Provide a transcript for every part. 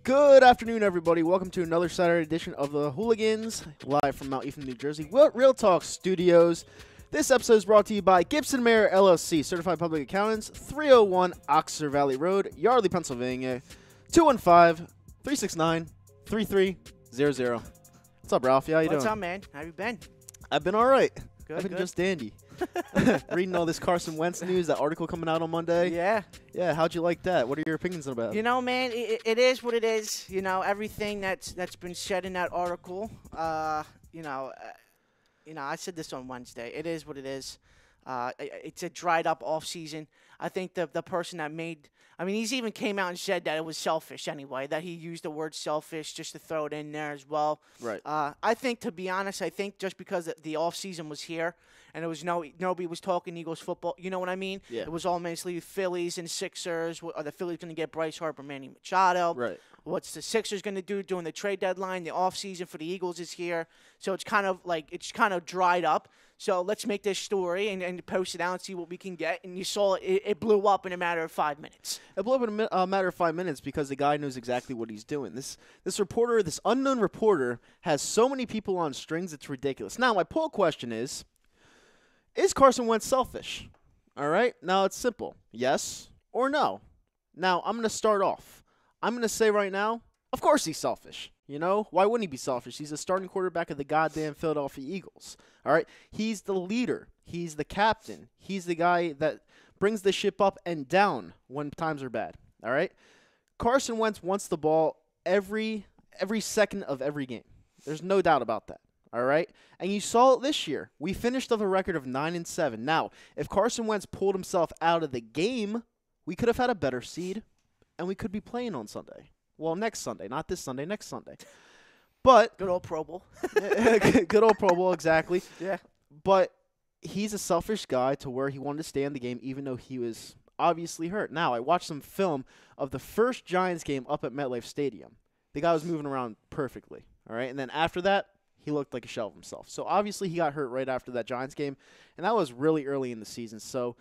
Good afternoon, everybody. Welcome to another Saturday edition of the Hooligans, live from Mount Ethan, New Jersey, Real Talk Studios. This episode is brought to you by Gibson Mayer LLC, Certified Public Accountants, 301 Oxford Valley Road, Yardley, Pennsylvania, 215-369-3300. What's up, Ralphie? How you doing? What's up, man? How you been? I've been all right. Good, I've been good. just dandy. Reading all this Carson Wentz news, that article coming out on Monday. Yeah. Yeah, how'd you like that? What are your opinions about it? You know, man, it is what it is. You know, everything that's been said in that article. I said this on Wednesday. It is what it is. It's a dried up off season. I think the person that made. I mean, he's even came out and said that it was selfish anyway. That he used the word selfish just to throw it in there as well. Right. I think, to be honest, just because the off season was here. And it was nobody was talking Eagles football. You know what I mean? Yeah. It was all mostly Phillies and Sixers. Are the Phillies going to get Bryce Harper, Manny Machado? Right. What's the Sixers going to do during the trade deadline? The offseason for the Eagles is here. So it's kind of dried up. So let's make this story and post it out and see what we can get. And you saw it blew up in a matter of 5 minutes. It blew up in a matter of 5 minutes because the guy knows exactly what he's doing. This reporter, this unknown reporter, has so many people on strings, it's ridiculous. Now, my poll question is Carson Wentz selfish? All right. Now, it's simple. Yes or no. Now, I'm going to start off. I'm going to say right now, of course he's selfish. You know, why wouldn't he be selfish? He's the starting quarterback of the goddamn Philadelphia Eagles. All right. He's the leader. He's the captain. He's the guy that brings the ship up and down when times are bad. All right. Carson Wentz wants the ball every second of every game. There's no doubt about that. All right, and you saw it this year. We finished with a record of 9-7. Now, if Carson Wentz pulled himself out of the game, we could have had a better seed, and we could be playing on Sunday. Well, next Sunday, not this Sunday, next Sunday. But Good old Pro Bowl. good old Pro Bowl, exactly. Yeah. But he's a selfish guy to where he wanted to stay in the game, even though he was obviously hurt. Now, I watched some film of the first Giants game up at MetLife Stadium. The guy was moving around perfectly. All right, and then after that, he looked like a shell of himself. So, obviously, he got hurt right after that Giants game, and that was really early in the season. So,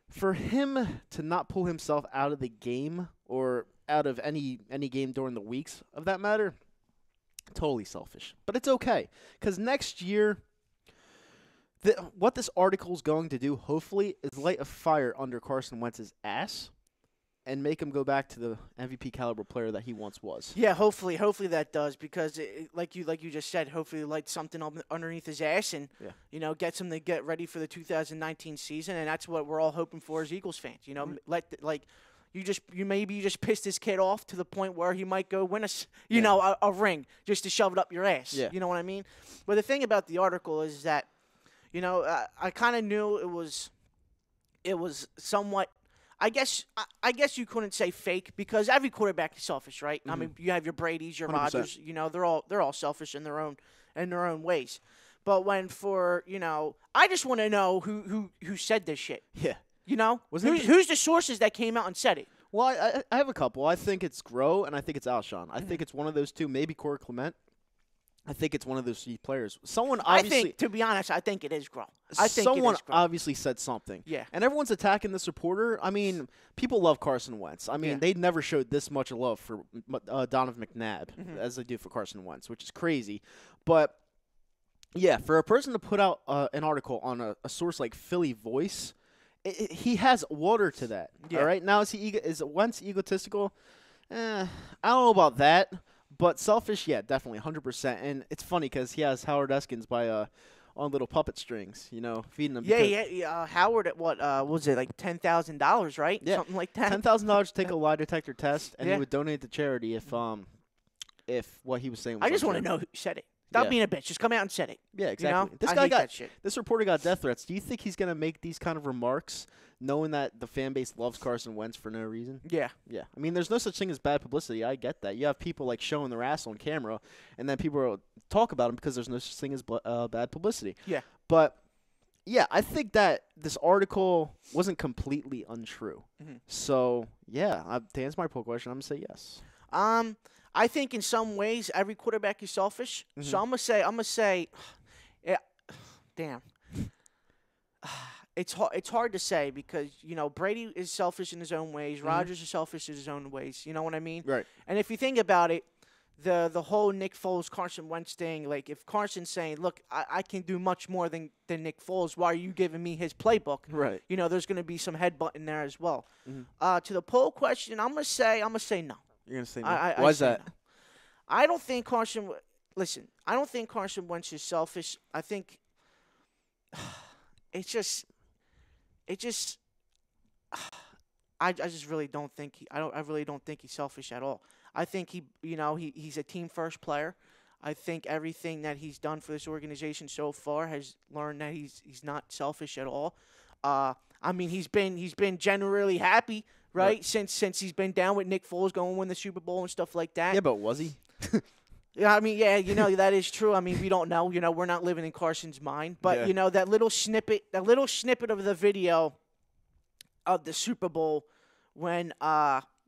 for him to not pull himself out of the game or out of any game during the weeks of that matter, totally selfish. But it's okay, because next year, what this article is going to do, hopefully, is light a fire under Carson Wentz's ass and make him go back to the MVP caliber player that he once was. Yeah, hopefully that does, because like you just said, hopefully light something up underneath his ass and gets him to get ready for the 2019 season, and that's what we're all hoping for as Eagles fans. You know, you just pissed this kid off to the point where he might go win a ring just to shove it up your ass. Yeah. You know what I mean? But the thing about the article is that, I kind of knew it was somewhat. I guess you couldn't say fake, because every quarterback is selfish, right? Mm-hmm. I mean, you have your Brady's, your 100%. Rodgers. They're all selfish in their own ways. But I just want to know who said this shit. Yeah. Who's the sources that came out and said it? Well, I have a couple. I think it's Groh, and I think it's Alshon. I think it's one of those two, maybe Corey Clement. I think it's one of those three players. Someone obviously. To be honest, I think it is Groh. Someone obviously said something. Yeah. And everyone's attacking this reporter. I mean, people love Carson Wentz. I mean, they never showed this much love for Donovan McNabb as they do for Carson Wentz, which is crazy. But, yeah, for a person to put out an article on a source like Philly Voice, he has water to that. Yeah. All right? Now, is Wentz egotistical? I don't know about that. But selfish, yeah, definitely, 100%. And it's funny because he has Howard Eskins on little puppet strings, feeding him. Yeah. Howard at what was it, like $10,000, right? Yeah, something like that. $10,000 to take a lie detector test, and he would donate to charity if what he was saying was I just want to untrue. know who said it. Stop being a bitch. Just come out and said it. Yeah, exactly. I hate that shit. This reporter got death threats. Do you think he's going to make these kind of remarks knowing that the fan base loves Carson Wentz for no reason? Yeah. Yeah. I mean, there's no such thing as bad publicity. I get that. You have people showing their ass on camera, and then people talk about them because there's no such thing as bad publicity. Yeah. But, yeah, I think that this article wasn't completely untrue. Mm-hmm. So, yeah, to answer my poll question, I'm going to say yes. I think in some ways every quarterback is selfish. Mm-hmm. So I'm gonna say, yeah, damn. it's hard to say because Brady is selfish in his own ways. Rodgers is selfish in his own ways. You know what I mean? Right. And if you think about it, the whole Nick Foles, Carson Wentz thing, like if Carson's saying, look, I can do much more than Nick Foles, why are you giving me his playbook? Right. There's going to be some headbutting there as well. To the poll question, I'm going to say no. You're going to say no? Why is that? No. I don't think Carson – listen, I don't think Carson Wentz is selfish. I think it's just I just really don't think I really don't think he's selfish at all. I think he's a team first player. I think everything that he's done for this organization so far has learned that he's not selfish at all. I mean, he's been generally happy, right? Since he's been down with Nick Foles going to win the Super Bowl and stuff like that. Yeah, but was he? Yeah, I mean, yeah, that is true. I mean, we don't know. We're not living in Carson's mind, but that little snippet of the video of the Super Bowl when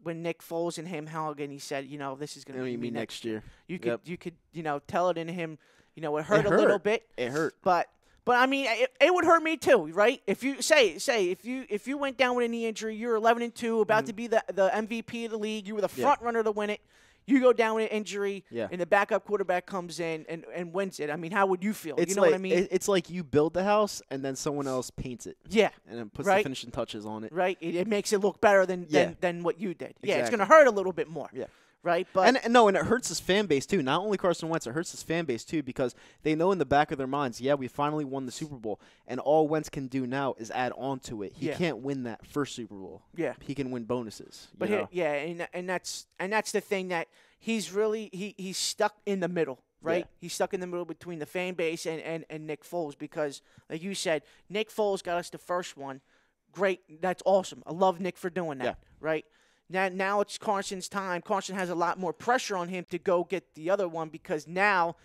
Nick Foles and him hug and he said, this is going to be me next year. You could tell it in him. It hurt a little bit. It hurt. But I mean, it would hurt me too, right? If you if you went down with a knee injury, you're 11-2, about to be the MVP of the league, you were the front runner to win it. You go down with an injury, and the backup quarterback comes in and wins it. I mean, how would you feel? You know what I mean? It's like you build the house, and then someone else paints it. Yeah. And then puts the finishing touches on it. Right. It makes it look better than what you did. Exactly. Yeah, it's going to hurt a little bit more. Yeah. Right? But and it hurts his fan base, too. Not only Carson Wentz, it hurts his fan base, too, because they know in the back of their minds, we finally won the Super Bowl, and all Wentz can do now is add on to it. He can't win that first Super Bowl. Yeah. He can win bonuses. But and that's the thing that he's really he's stuck in the middle, right? Yeah. He's stuck in the middle between the fan base and Nick Foles because, like you said, Nick Foles got us the first one. Great. That's awesome. I love Nick for doing that, right? Now it's Carson's time. Carson has a lot more pressure on him to go get the other one because now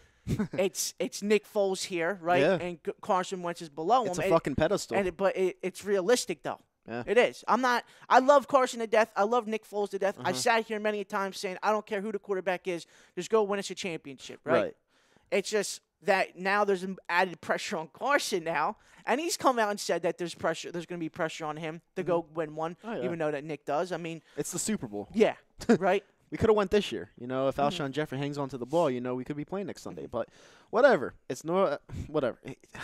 it's Nick Foles here, right? Yeah. And Carson Wentz is below him. It's a fucking pedestal. But it's realistic, though. Yeah. It is. I love Carson to death. I love Nick Foles to death. I sat here many times saying, I don't care who the quarterback is. Just go win us a championship, right? It's just that now there's an added pressure on Carson now. And he's come out and said that there's pressure. There's going to be pressure on him to go win one, even though that Nick does. I mean, it's the Super Bowl. Yeah, right? We could have went this year. If Alshon Jeffrey hangs onto the ball, we could be playing next Sunday. But whatever. It's whatever.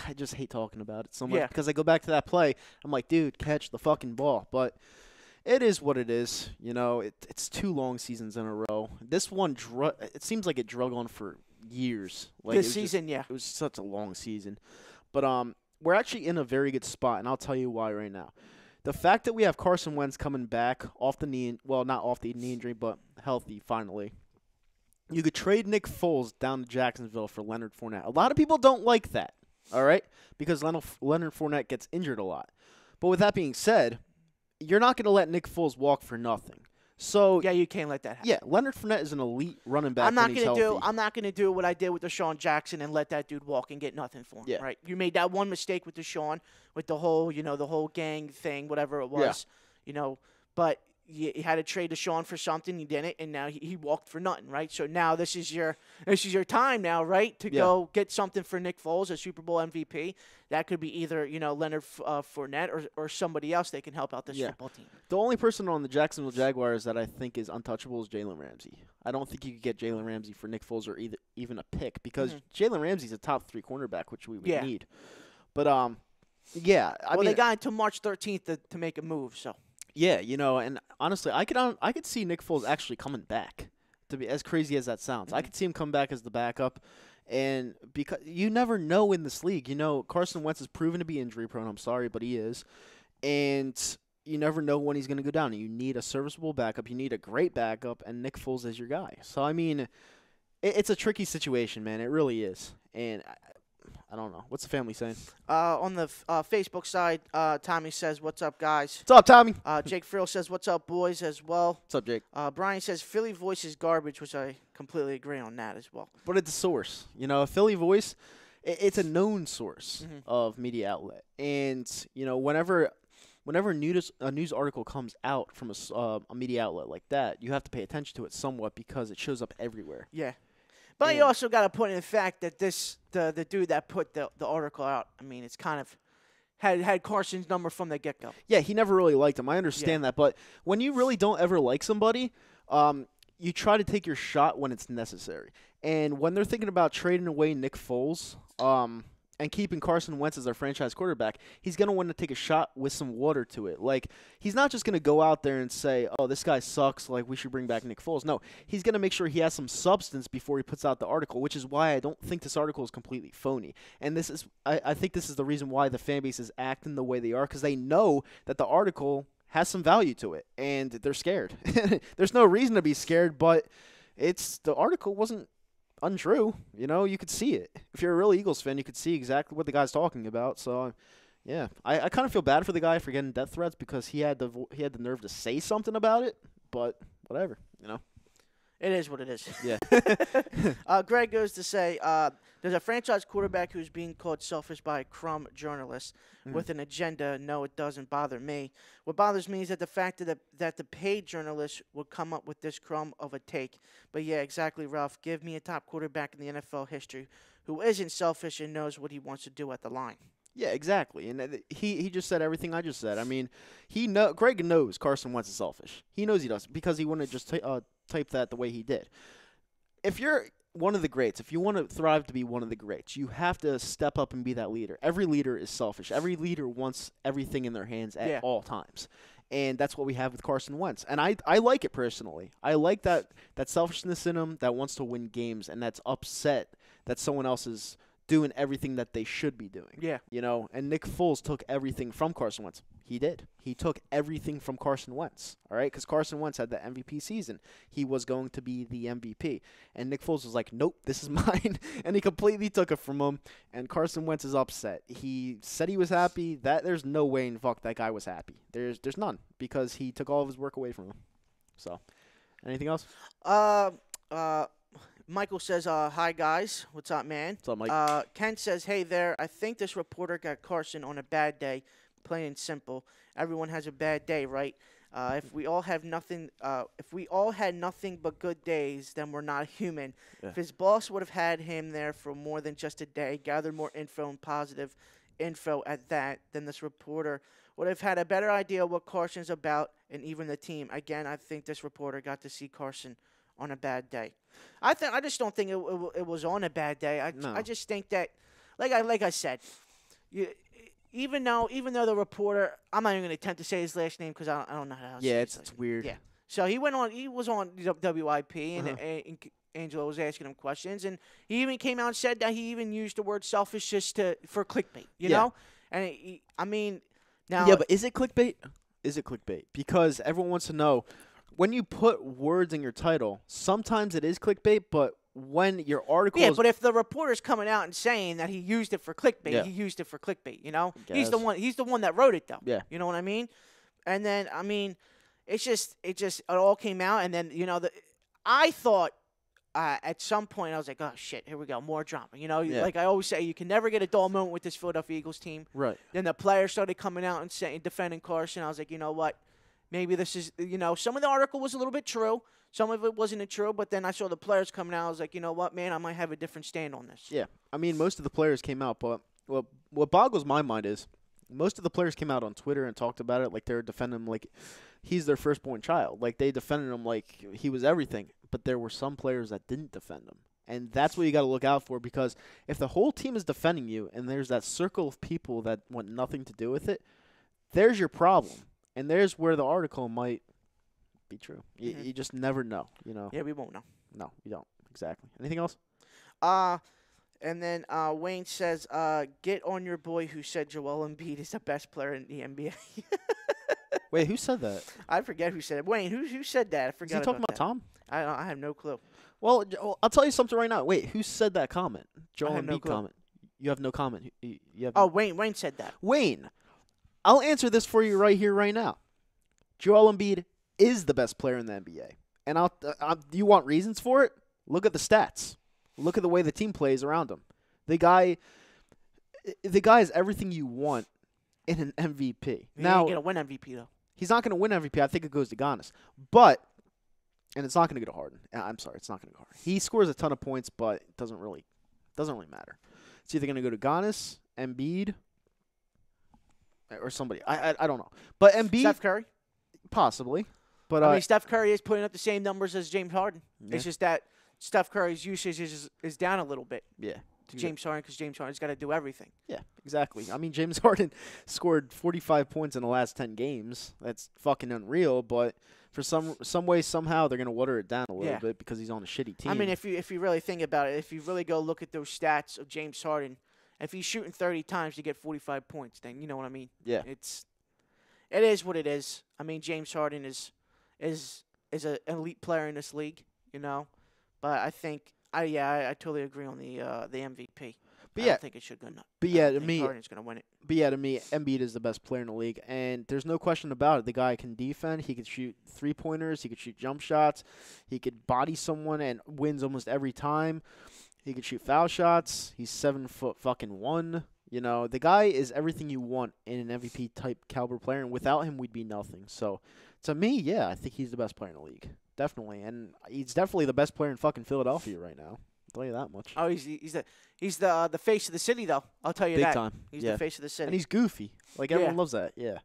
I just hate talking about it so much because I go back to that play. I'm like, dude, catch the fucking ball. But it is what it is. It's 2 long seasons in a row. This one, it seems like it drug on for years. This season, It was such a long season. But we're actually in a very good spot, and I'll tell you why right now. The fact that we have Carson Wentz coming back off the knee, well, not off the knee injury, but healthy finally. You could trade Nick Foles down to Jacksonville for Leonard Fournette. A lot of people don't like that, all right, because Leonard Fournette gets injured a lot. But with that being said, you're not going to let Nick Foles walk for nothing. So you can't let that happen. Yeah, Leonard Fournette is an elite running back. I'm not going to do what I did with Deshaun Jackson and let that dude walk and get nothing for him. Yeah. Right. You made that one mistake with Deshaun with the whole gang thing, whatever it was. Yeah. But you had to trade Deshaun for something. He didn't, and now he walked for nothing. Right. So now this is your time now, right, to go get something for Nick Foles, a Super Bowl MVP. That could be either Leonard Fournette or somebody else that can help out this football team. The only person on the Jacksonville Jaguars that I think is untouchable is Jalen Ramsey. I don't think you could get Jalen Ramsey for Nick Foles or even a pick because Jalen Ramsey's a top 3 cornerback, which we would need. But I mean, they got until March 13th to make a move. So and honestly, I could see Nick Foles actually coming back. To be as crazy as that sounds, I could see him come back as the backup. And because you never know in this league, Carson Wentz is proven to be injury prone. I'm sorry, but he is. And you never know when he's going to go down. You need a serviceable backup. You need a great backup, and Nick Foles is your guy. So, I mean, it's a tricky situation, man. It really is. And I don't know. What's the family saying? On the Facebook side, Tommy says, "What's up, guys?" What's up, Tommy? Jake Frill says, "What's up, boys?" as well. What's up, Jake? Brian says, "Philly voice is garbage," which I completely agree on that as well. But it's a source. A Philly voice, it's a known source of media outlet. And, whenever a news article comes out from a media outlet like that, you have to pay attention to it somewhat because it shows up everywhere. Yeah. But you also got to put in the fact that the dude that put the article out, I mean, it's kind of had Carson's number from the get-go. Yeah, he never really liked him. I understand that. But when you really don't ever like somebody, you try to take your shot when it's necessary. And when they're thinking about trading away Nick Foles and keeping Carson Wentz as their franchise quarterback, he's going to want to take a shot with some water to it. Like, he's not just going to go out there and say, oh, this guy sucks, like, we should bring back Nick Foles. No, he's going to make sure he has some substance before he puts out the article, which is why I don't think this article is completely phony. And this is, I think this is the reason why the fan base is acting the way they are, because they know that the article has some value to it, and they're scared. There's no reason to be scared, but the article wasn't untrue. You know, you could see it. If you're a real Eagles fan, you could see exactly what the guy's talking about. So, yeah, I kind of feel bad for the guy for getting death threats because he had the nerve to say something about it. But whatever, you know. It is what it is. Yeah. Greg goes to say, there's a franchise quarterback who's being called selfish by a crumb journalist with an agenda. No, it doesn't bother me. What bothers me is that the fact that the paid journalist would come up with this crumb of a take. But yeah, exactly, Ralph. Give me a top quarterback in the NFL history who isn't selfish and knows what he wants to do at the line. Yeah, exactly. And he just said everything I just said. I mean, Greg knows Carson Wentz is selfish. He knows he does because he wouldn't just type that the way he did. If you're one of the greats, if you want to thrive to be one of the greats, you have to step up and be that leader. Every leader is selfish. Every leader wants everything in their hands at all times. And that's what we have with Carson Wentz. And I like it personally. I like that selfishness in him that wants to win games and that's upset that someone else is doing everything that they should be doing. Yeah. You know, and Nick Foles took everything from Carson Wentz. He did. He took everything from Carson Wentz, all right? Because Carson Wentz had the MVP season. He was going to be the MVP. And Nick Foles was like, nope, this is mine. And he completely took it from him. And Carson Wentz is upset. He said he was happy. There's no way in fuck that guy was happy. There's none because he took all of his work away from him. So, anything else? Michael says, hi, guys. What's up, man? What's up, Mike? Ken says, hey there. I think this reporter got Carson on a bad day. Plain and simple. Everyone has a bad day, right? If we all had nothing but good days, then we're not human. Yeah. If his boss would have had him there for more than just a day, gathered more info and positive info at that, then this reporter would have had a better idea what Carson's about and even the team. Again, I think this reporter got to see Carson on a bad day. I just don't think it was on a bad day. I just think that, like I said, even though the reporter, I'm not even going to attempt to say his last name because I don't know how to say it. It's weird. Yeah. So he was on WIP and Angelo was asking him questions and he even came out and said that he even used the word selfish just for clickbait, you know? And I mean, now. Yeah, but is it clickbait? Is it clickbait? Because everyone wants to know. When you put words in your title, sometimes it is clickbait, but when your article but if the reporter's coming out and saying that he used it for clickbait, he used it for clickbait, you know? He's the one that wrote it, though. Yeah. You know what I mean? And then, I mean, it all came out, and then, you know, I thought at some point, I was like, oh, shit, here we go, more drama. You know, like I always say, you can never get a dull moment with this Philadelphia Eagles team. Right. Then the players started coming out and defending Carson. I was like, you know what? Maybe this is, you know, some of the article was a little bit true. Some of it wasn't true, but then I saw the players coming out. I was like, you know what, man, I might have a different stand on this. Yeah. I mean, most of the players came out, but what boggles my mind is most of the players came out on Twitter and talked about it like they were defending him like he's their firstborn child. Like they defended him like he was everything. But there were some players that didn't defend him. And that's what you got to look out for because if the whole team is defending you and there's that circle of people that want nothing to do with it, there's your problem. And there's where the article might be true. You just never know, you know. Yeah, we won't know. No, you don't. Exactly. Anything else? And then Wayne says, get on your boy who said Joel Embiid is the best player in the NBA. Wait, who said that? I forget who said it. Wayne, who said that? I forgot. Is he talking about Tom? I have no clue. Well, I'll tell you something right now. Wait, who said that comment? Joel Embiid comment. You have no comment. Wayne said that. Wayne. I'll answer this for you right here, right now. Joel Embiid is the best player in the NBA. And do you want reasons for it? Look at the stats. Look at the way the team plays around him. The guy is everything you want in an MVP. He now, ain't going to win MVP, though. He's not going to win MVP. I think it goes to Giannis. And it's not going to go to Harden. I'm sorry, it's not going to go Harden. He scores a ton of points, but it doesn't really matter. It's either going to go to Giannis, Embiid, or somebody. I don't know. But Embiid, Steph Curry, possibly. But I mean, Steph Curry is putting up the same numbers as James Harden. Yeah. It's just that Steph Curry's usage is down a little bit. Yeah. To James Harden, because James Harden's got to do everything. Yeah, exactly. I mean, James Harden scored 45 points in the last 10 games. That's fucking unreal. But for some way, somehow, they're gonna water it down a little bit because he's on a shitty team. I mean, if you really think about it, if you really go look at those stats of James Harden, if he's shooting 30 times to get 45 points, then you know what I mean. Yeah. It is what it is. I mean, James Harden is an elite player in this league, you know. But I think I totally agree on the MVP. But I don't think it should go. But yeah, to me, Harden's gonna win it. But yeah, to me, Embiid is the best player in the league, and there's no question about it. The guy can defend. He could shoot 3-pointers. He could shoot jump shots. He could body someone and wins almost every time. He could shoot foul shots. He's 7'1". You know, the guy is everything you want in an MVP type caliber player, and without him, we'd be nothing. So, to me, yeah, I think he's the best player in the league, definitely, and he's definitely the best player in fucking Philadelphia right now. I'll tell you that much. Oh, he's the face of the city, though. I'll tell you Big that. time. He's the face of the city, and he's goofy. Like everyone loves that. Yeah,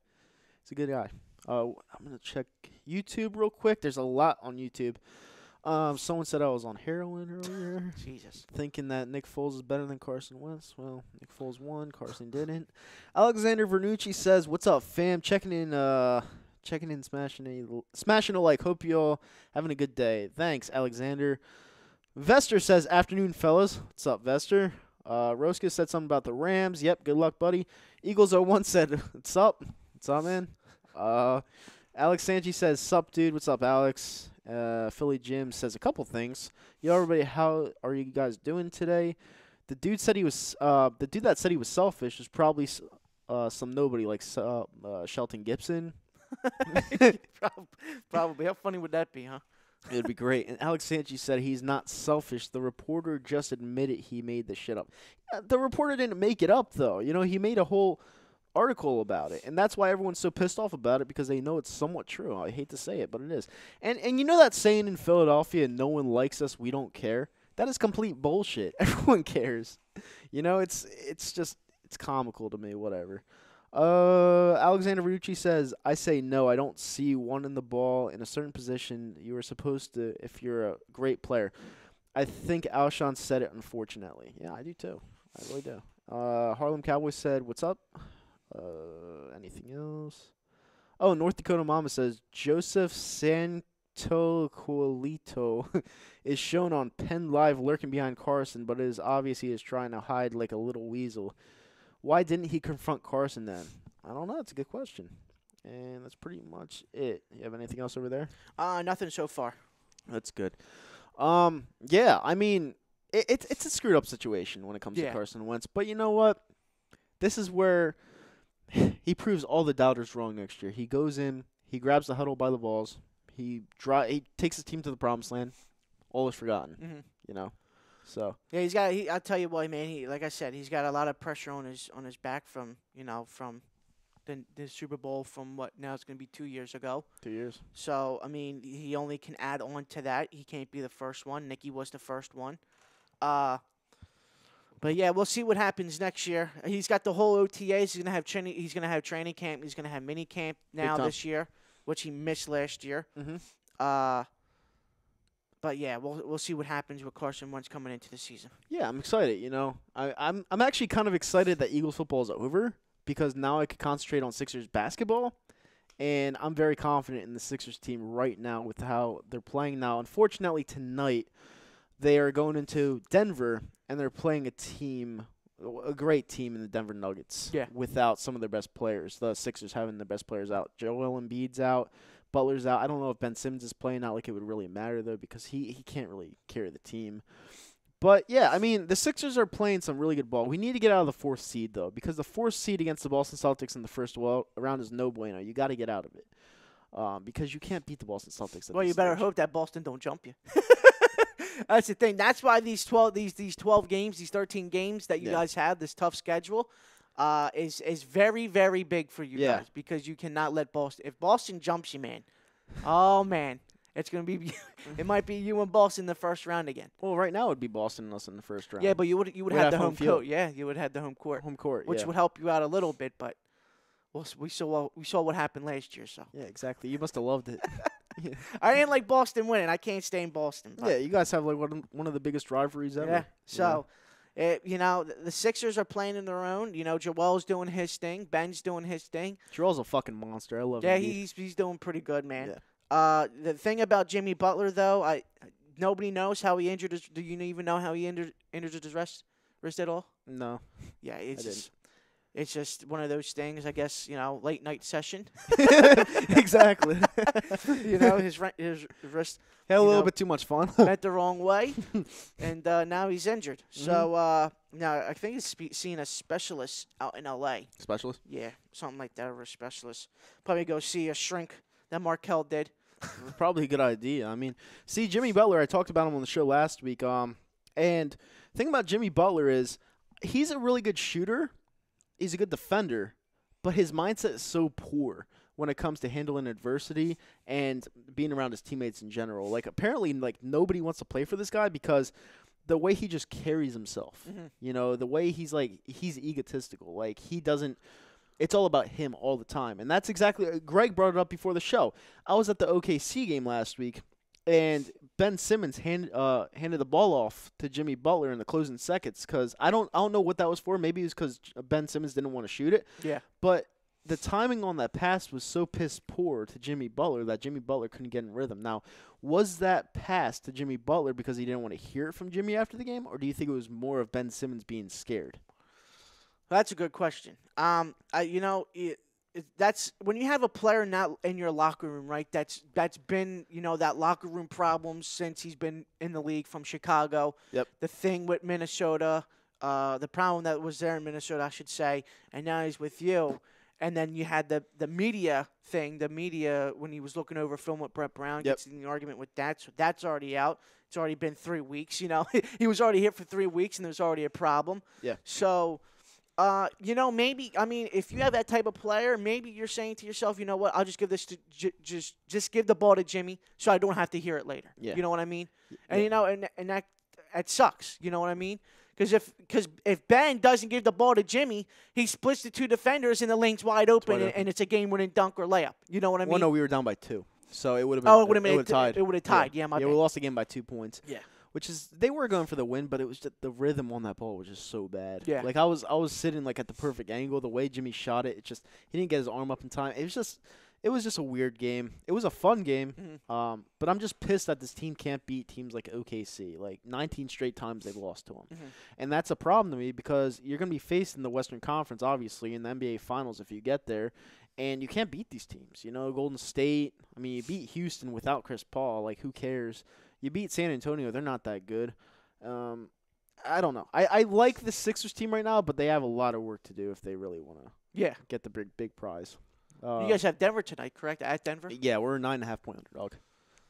he's a good guy. I'm gonna check YouTube real quick. There's a lot on YouTube. Someone said I was on heroin earlier. Jesus. Thinking that Nick Foles is better than Carson Wentz. Well, Nick Foles won. Carson didn't. Alexander Vernucci says, "What's up, fam? Checking in, smashing it like. Hope you all having a good day. Thanks, Alexander." Vester says, "Afternoon, fellas." What's up, Vester? Roska said something about the Rams. Yep, good luck, buddy. Eagles 01 said, "What's up? What's up, man?" Alex Sanchi says, "Sup, dude? What's up, Alex?" Philly Jim says a couple things. Yo, everybody, how are you guys doing today? The dude said he was the dude that said he was selfish was probably some nobody like Shelton Gibson. Probably. How funny would that be, huh? It would be great. And Alex Sanchi said he's not selfish. The reporter just admitted he made the shit up. The reporter didn't make it up, though. You know, he made a whole article about it, and that's why everyone's so pissed off about it, because they know it's somewhat true. I hate to say it, but it is. And you know that saying in Philadelphia, "No one likes us, we don't care"? That is complete bullshit. Everyone cares. You know, it's comical to me, whatever. Alexander Rucci says, "I say no, I don't see one in the ball in a certain position you are supposed to if you're a great player." I think Alshon said it, unfortunately. Yeah, I do too. I really do. Harlem Cowboy said, "What's up?" Anything else? Oh, North Dakota Mama says Joseph Santocolito is shown on Penn Live lurking behind Carson, but it is obvious he is trying to hide like a little weasel. Why didn't he confront Carson then? I don't know. That's a good question. And that's pretty much it. You have anything else over there? Nothing so far. That's good. Yeah, I mean, it's a screwed up situation when it comes to Carson Wentz. But you know what? This is where he proves all the doubters wrong next year. He goes in, he grabs the huddle by the balls, he takes his team to the promised land. All is forgotten. Mm-hmm. You know. So yeah, I'll tell you what, man. Like I said, he's got a lot of pressure on his back from the Super Bowl from what now it's going to be 2 years ago. 2 years. So I mean, he only can add on to that. He can't be the first one. Nicky was the first one. But yeah, we'll see what happens next year. He's got the whole OTAs. He's gonna have training. He's gonna have training camp. He's gonna have mini camp now this year, which he missed last year. Mm-hmm. But yeah, we'll see what happens with Carson Wentz coming into the season. Yeah, I'm excited. You know, I'm actually kind of excited that Eagles football is over, because now I could concentrate on Sixers basketball, and I'm very confident in the Sixers team right now with how they're playing now. Unfortunately, tonight they are going into Denver, and they're playing a great team in the Denver Nuggets. Yeah. Without some of their best players. The Sixers having their best players out. Joel Embiid's out. Butler's out. I don't know if Ben Simmons is playing. Not like it would really matter, though, because he can't really carry the team. But, yeah, I mean, the Sixers are playing some really good ball. We need to get out of the 4th seed, though, because the 4th seed against the Boston Celtics in the first round is no bueno. You got to get out of it, because you can't beat the Boston Celtics. Well, you better hope that Boston don't jump you. That's the thing. That's why these 12 games, these 13 games that you guys have, this tough schedule, is very, very big for you guys, because you cannot let Boston. If Boston jumps you, man, oh man, it's gonna be. It might be you and Boston in the first round again. Well, right now it would be Boston and us in the first round. Yeah, but you would have the home court. Yeah, you would have the home court. Home court, which would help you out a little bit, but Well, we saw what happened last year. So Yeah, exactly. You must have loved it. Yeah. I ain't like Boston winning. I can't stay in Boston. Yeah, you guys have like one of the biggest rivalries ever. Yeah. So, the Sixers are playing in their own. Joel's doing his thing. Ben's doing his thing. Joel's a fucking monster. I love him. Yeah, he's doing pretty good, man. Yeah. The thing about Jimmy Butler, though, nobody knows how he injured his. Do you even know how he injured his wrist at all? No. Yeah, it's just one of those things, I guess, late night session. Exactly. His wrist had a little bit too much fun. went the wrong way, and now he's injured. So now I think he's seeing a specialist out in L.A. Specialist? Yeah, something like that, or a specialist. Probably go see a shrink that Markel did. Probably a good idea. I mean, see, Jimmy Butler, I talked about him on the show last week. And the thing about Jimmy Butler is he's a really good shooter. He's a good defender, but his mindset is so poor when it comes to handling adversity and being around his teammates in general. Like, apparently, nobody wants to play for this guy because the way he just carries himself. Mm-hmm. The way he's egotistical. Like, he doesn't – it's all about him all the time. And that's exactly – Greg brought it up before the show. I was at the OKC game last week, and Ben Simmons handed the ball off to Jimmy Butler in the closing seconds because I don't know what that was for. Maybe it was because Ben Simmons didn't want to shoot it. Yeah. But the timing on that pass was so piss poor to Jimmy Butler that Jimmy Butler couldn't get in rhythm. Now, was that pass to Jimmy Butler because he didn't want to hear it from Jimmy after the game, or do you think it was more of Ben Simmons being scared? That's a good question. That's when you have a player not in your locker room, right? That's been that locker room problem since he's been in the league from Chicago. Yep. The thing with Minnesota, the problem that was there in Minnesota, I should say, and now he's with you. And then you had the media thing. The media when he was looking over film with Brett Brown gets in the argument with that. So that's already out. It's already been 3 weeks. He was already here for 3 weeks, and there's already a problem. Yeah. So. Maybe if you have that type of player, maybe you're saying to yourself, you know what, I'll just give this to just give the ball to Jimmy, so I don't have to hear it later. Yeah. You know what I mean? And and that sucks. You know what I mean? Because if Ben doesn't give the ball to Jimmy, he splits the two defenders and the lane's wide open, and it's a game-winning dunk or layup. You know what I mean? Well, no, we were down by 2, so it would have been. Oh, it would have tied. It would have tied. Yeah, my bad. we lost the game by 2 points. Yeah. Which is they were going for the win, but it was just the rhythm on that ball was just so bad. Yeah. Like I was sitting at the perfect angle. The way Jimmy shot it, he didn't get his arm up in time. It was just a weird game. It was a fun game. Mm-hmm. But I'm just pissed that this team can't beat teams like OKC. Like 19 straight times they've lost to them. Mm-hmm. And that's a problem to me because you're going to be facing the Western Conference obviously in the NBA Finals if you get there. And you can't beat these teams. Golden State, you beat Houston without Chris Paul. Like, who cares? You beat San Antonio. They're not that good. I don't know. I like the Sixers team right now, but they have a lot of work to do if they really want to get the big prize. You guys have Denver tonight, correct? At Denver? Yeah, we're a 9.5-point underdog.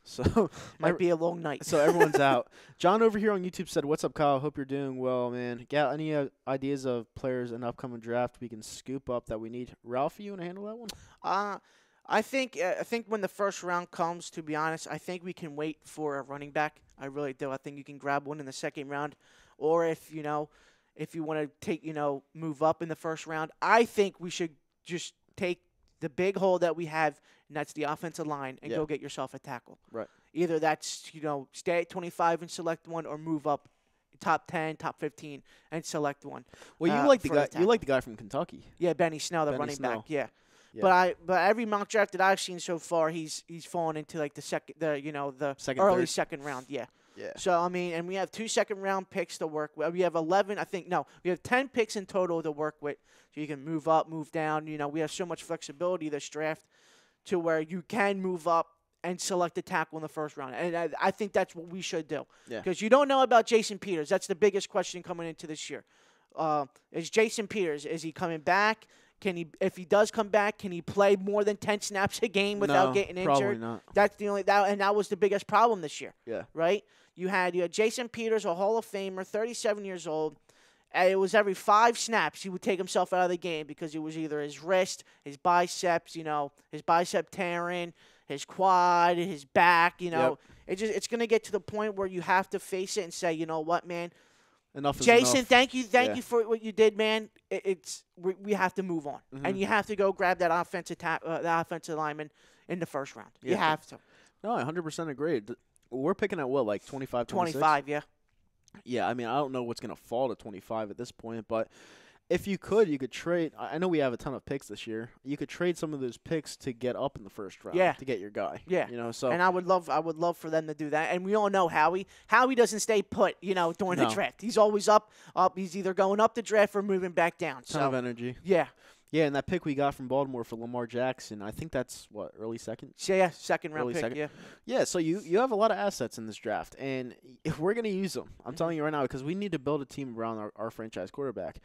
So might be a long night. So everyone's out. John over here on YouTube said, "What's up, Kyle? Hope you're doing well, man. Got any ideas of players in the upcoming draft we can scoop up that we need? Ralph, you want to handle that one?" I think when the first round comes, to be honest, I think we can wait for a running back. I really do. I think you can grab one in the second round, or if you want to move up in the first round, I think we should just take the big hole that we have, and that's the offensive line, and go get yourself a tackle. Right. Either that's stay at 25 and select one, or move up top 10, top 15, and select one. Well, you like the guy. You like the guy from Kentucky. Yeah, Benny Snell, the running back. Yeah. Yeah. But every mock draft that I've seen so far, he's fallen into like the early second round. Yeah. Yeah. So and we have 2 second-round picks to work with. We have 11, we have 10 picks in total to work with. So you can move up, move down. We have so much flexibility this draft to where you can move up and select a tackle in the first round. And I think that's what we should do. Yeah. Because you don't know about Jason Peters. That's the biggest question coming into this year. Is Jason Peters, is he coming back? If he does come back, can he play more than 10 snaps a game without getting injured? Probably not. That's the only and that was the biggest problem this year. Yeah. Right? You had Jason Peters, a Hall of Famer, 37 years old. And it was every 5 snaps he would take himself out of the game because it was either his wrist, his biceps, his bicep tearing, his quad, his back, Yep. It's going to get to the point where you have to face it and say, you know what, man, enough is Jason, enough. thank you for what you did, man. We have to move on, and you have to go grab that the offensive lineman in the first round. You have to. No, I 100% agree. We're picking at what, like 25, 26? 25, yeah. Yeah, I mean, I don't know what's going to fall to 25 at this point, but if you could trade. I know we have a ton of picks this year. You could trade some of those picks to get up in the first round. Yeah. To get your guy. Yeah. So. And I would love for them to do that. And we all know Howie. Howie doesn't stay put, during the draft. He's always up. He's either going up the draft or moving back down. Ton of energy. Yeah. Yeah, and that pick we got from Baltimore for Lamar Jackson, I think that's, early second? Yeah, second round early pick, second. yeah. Yeah, so you have a lot of assets in this draft, and if we're going to use them. I'm telling you right now, because we need to build a team around our franchise quarterback,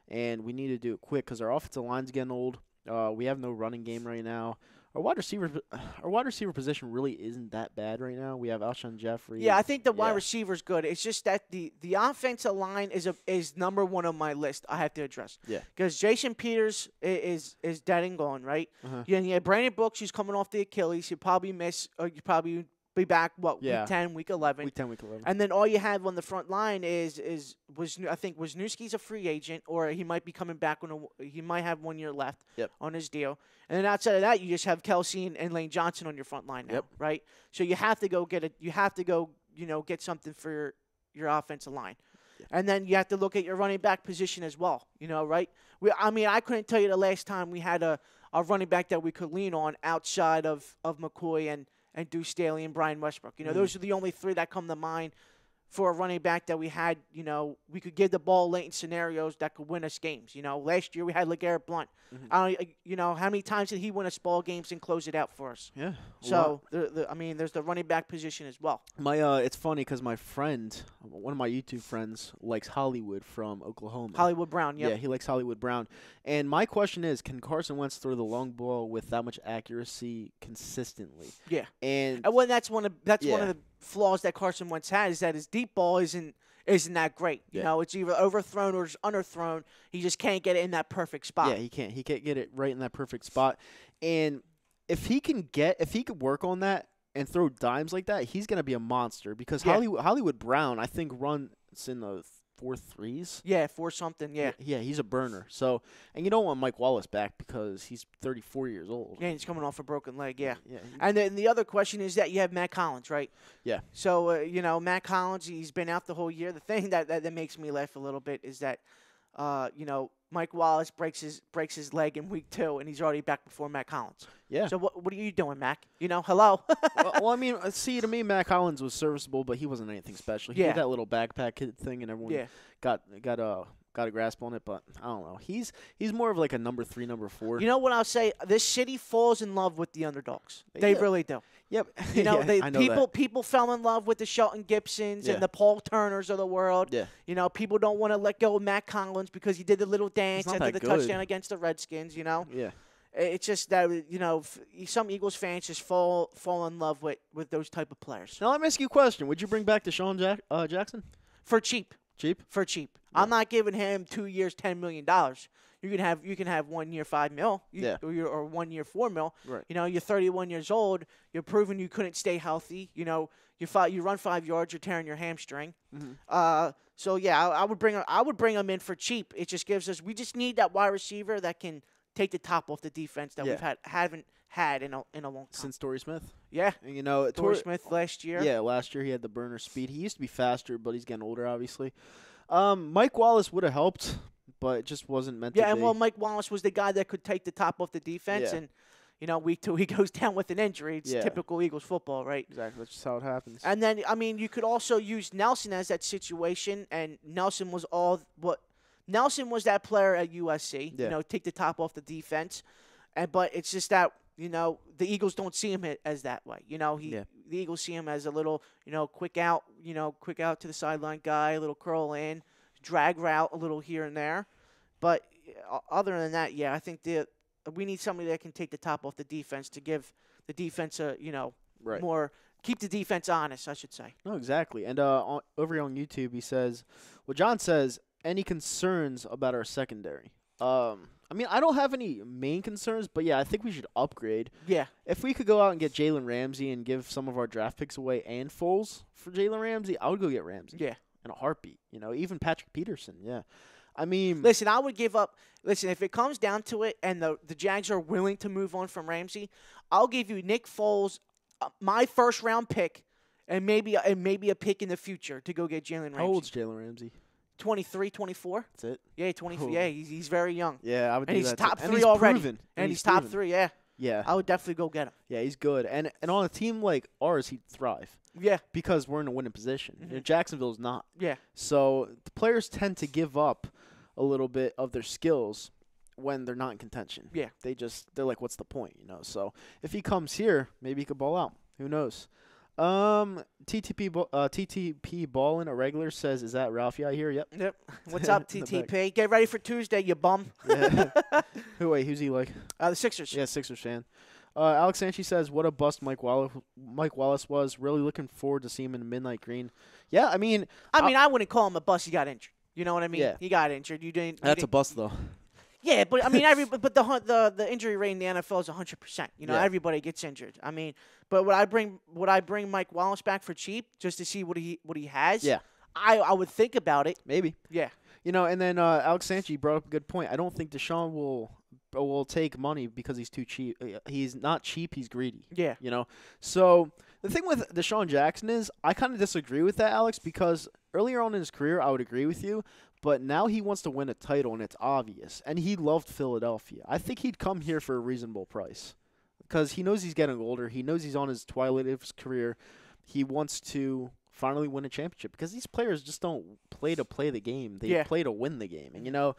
and we need to do it quick because our offensive line's getting old. We have no running game right now. Our wide receiver position really isn't that bad right now. We have Alshon Jeffrey. Yeah, I think the wide receiver's good. It's just that the offensive line is number one on my list. I have to address. Yeah. Because Jason Peters is dead and gone, right? Uh-huh. Yeah. Brandon Brooks, who's coming off the Achilles. He'll probably miss. You probably be back. Week 10, week 11. Week 10, week 11. And then all you have on the front line I think Wisniewski's a free agent, or he might be coming back he might have 1 year left on his deal. And then outside of that, you just have Kelsey and Lane Johnson on your front line now, right? So you have to go get something for your offensive line. Yeah. And then you have to look at your running back position as well, right? I couldn't tell you the last time we had a running back that we could lean on outside of McCoy and Deuce Staley and Brian Westbrook. Those are the only three that come to mind for a running back that we had, we could give the ball late in scenarios that could win us games. Last year we had LeGarrette Blount. How many times did he win us ball games and close it out for us? Yeah. So, there's the running back position as well. It's funny because my friend, one of my YouTube friends, likes Hollywood from Oklahoma. Hollywood Brown, Yeah, he likes Hollywood Brown. And my question is, can Carson Wentz throw the long ball with that much accuracy consistently? Yeah. And well, that's one of the flaws that Carson Wentz has, is that his deep ball isn't that great. It's either overthrown or it's underthrown. He just can't get it in that perfect spot. Yeah, he can't. He can't get it right in that perfect spot. And if he could work on that and throw dimes like that, he's gonna be a monster. Because Hollywood Brown, I think, runs in the 4.3s. Yeah, 4 something. Yeah. Yeah, he's a burner. So, and you don't want Mike Wallace back because he's 34 years old. Yeah, he's coming off a broken leg. Yeah. Yeah. And then the other question is that you have Matt Collins, right? Yeah. So Matt Collins, he's been out the whole year. The thing that makes me laugh a little bit is that Mike Wallace breaks his leg in week 2, and he's already back before Matt Collins. Yeah. So what are you doing, Mac? Hello. well, I mean, to me, Matt Collins was serviceable, but he wasn't anything special. He did that little backpack kid thing, and everyone got a grasp on it. But I don't know. He's more of like a number 3, number 4. You know what I'll say? This city falls in love with the underdogs. They really do. Yep. I know people fell in love with the Shelton Gibsons and the Paul Turners of the world. Yeah. People don't want to let go of Matt Collins because he did the little dance after the touchdown against the Redskins. Yeah. It's just that some Eagles fans just fall in love with those type of players. Now let me ask you a question: would you bring back Deshaun Jackson for cheap? For cheap. Yeah. I'm not giving him 2 years, $10 million. You can have 1 year, $5 million. Or 1 year, $4 million. Right. You're 31 years old. You're proving you couldn't stay healthy. You run 5 yards, you're tearing your hamstring. Mm-hmm. So yeah, I would bring him in for cheap. It just gives us. We just need that wide receiver that can take the top off the defense that haven't had in a long time. Since Torrey Smith. Yeah. And, Torrey Smith last year. Yeah, last year he had the burner speed. He used to be faster, but he's getting older, obviously. Mike Wallace would have helped, but it just wasn't meant to be. Yeah, and well, Mike Wallace was the guy that could take the top off the defense, and week 2 he goes down with an injury. It's typical Eagles football, right? Exactly. That's just how it happens. And then, you could also use Nelson as that situation, and Nelson was that player at USC. Yeah. Take the top off the defense, but it's just that the Eagles don't see him as that way. The Eagles see him as a little quick out to the sideline guy, a little curl in, drag route a little here and there. But other than that, I think we need somebody that can take the top off the defense to give the defense more. Keep the defense honest, I should say. No, exactly. And over here on YouTube, he says, John says, any concerns about our secondary? I don't have any main concerns, but I think we should upgrade. Yeah. If we could go out and get Jalen Ramsey and give some of our draft picks away and Foles for Jalen Ramsey, I would go get Ramsey. Yeah. in a heartbeat. Even Patrick Peterson. Yeah. I mean, listen, I would give up. Listen, if it comes down to it, and the Jags are willing to move on from Ramsey, I'll give you Nick Foles, my first round pick, and maybe a pick in the future to go get Jalen Ramsey. How old's Jalen Ramsey? 23, 24. That's it. Yeah, 24. Yeah, he's very young. Yeah, I would. And do he's that top too. 3 already. Proven. And he's top 3. Yeah. Yeah. I would definitely go get him. Yeah, he's good. And on a team like ours, he'd thrive. Yeah. Because we're in a winning position. Jacksonville's not. Yeah. So the players tend to give up a little bit of their skills when they're not in contention. Yeah. They're like, what's the point? So if he comes here, maybe he could ball out. Who knows? TTP Ballin, a regular, says, is that Ralphie out here? Yep. What's up, TTP? Get ready for Tuesday, you bum. Yeah. Who's he like? The Sixers. Yeah, Sixers fan. Alex Sanchi says, what a bust Mike Wallace was. Really looking forward to seeing him in Midnight Green. Yeah, I mean, I wouldn't call him a bust. He got injured. You know what I mean? Yeah. He got injured. That's a bust, though. Yeah, but I mean, the injury rate in the NFL is 100%. Everybody gets injured. I mean, but would I bring Mike Wallace back for cheap just to see what he has? Yeah, I would think about it. Maybe. Yeah. And then Alex Sanchi brought up a good point. I don't think Deshaun will take money because he's too cheap. He's not cheap. He's greedy. Yeah. So the thing with Deshaun Jackson is I kind of disagree with that, Alex, because earlier on in his career I would agree with you, but now he wants to win a title and it's obvious. And he loved Philadelphia. I think he'd come here for a reasonable price because he knows he's getting older. He knows he's on his twilight of his career. He wants to finally win a championship because these players just don't play to play the game. They play to win the game. And,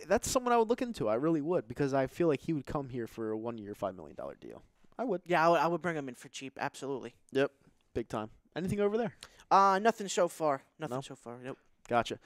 that's someone I would look into. I really would because I feel like he would come here for a 1-year, $5 million deal. I would. Yeah, I would bring him in for cheap. Absolutely. Yep. Big time. Anything over there? Nothing so far. Nothing so far. Nope. Gotcha.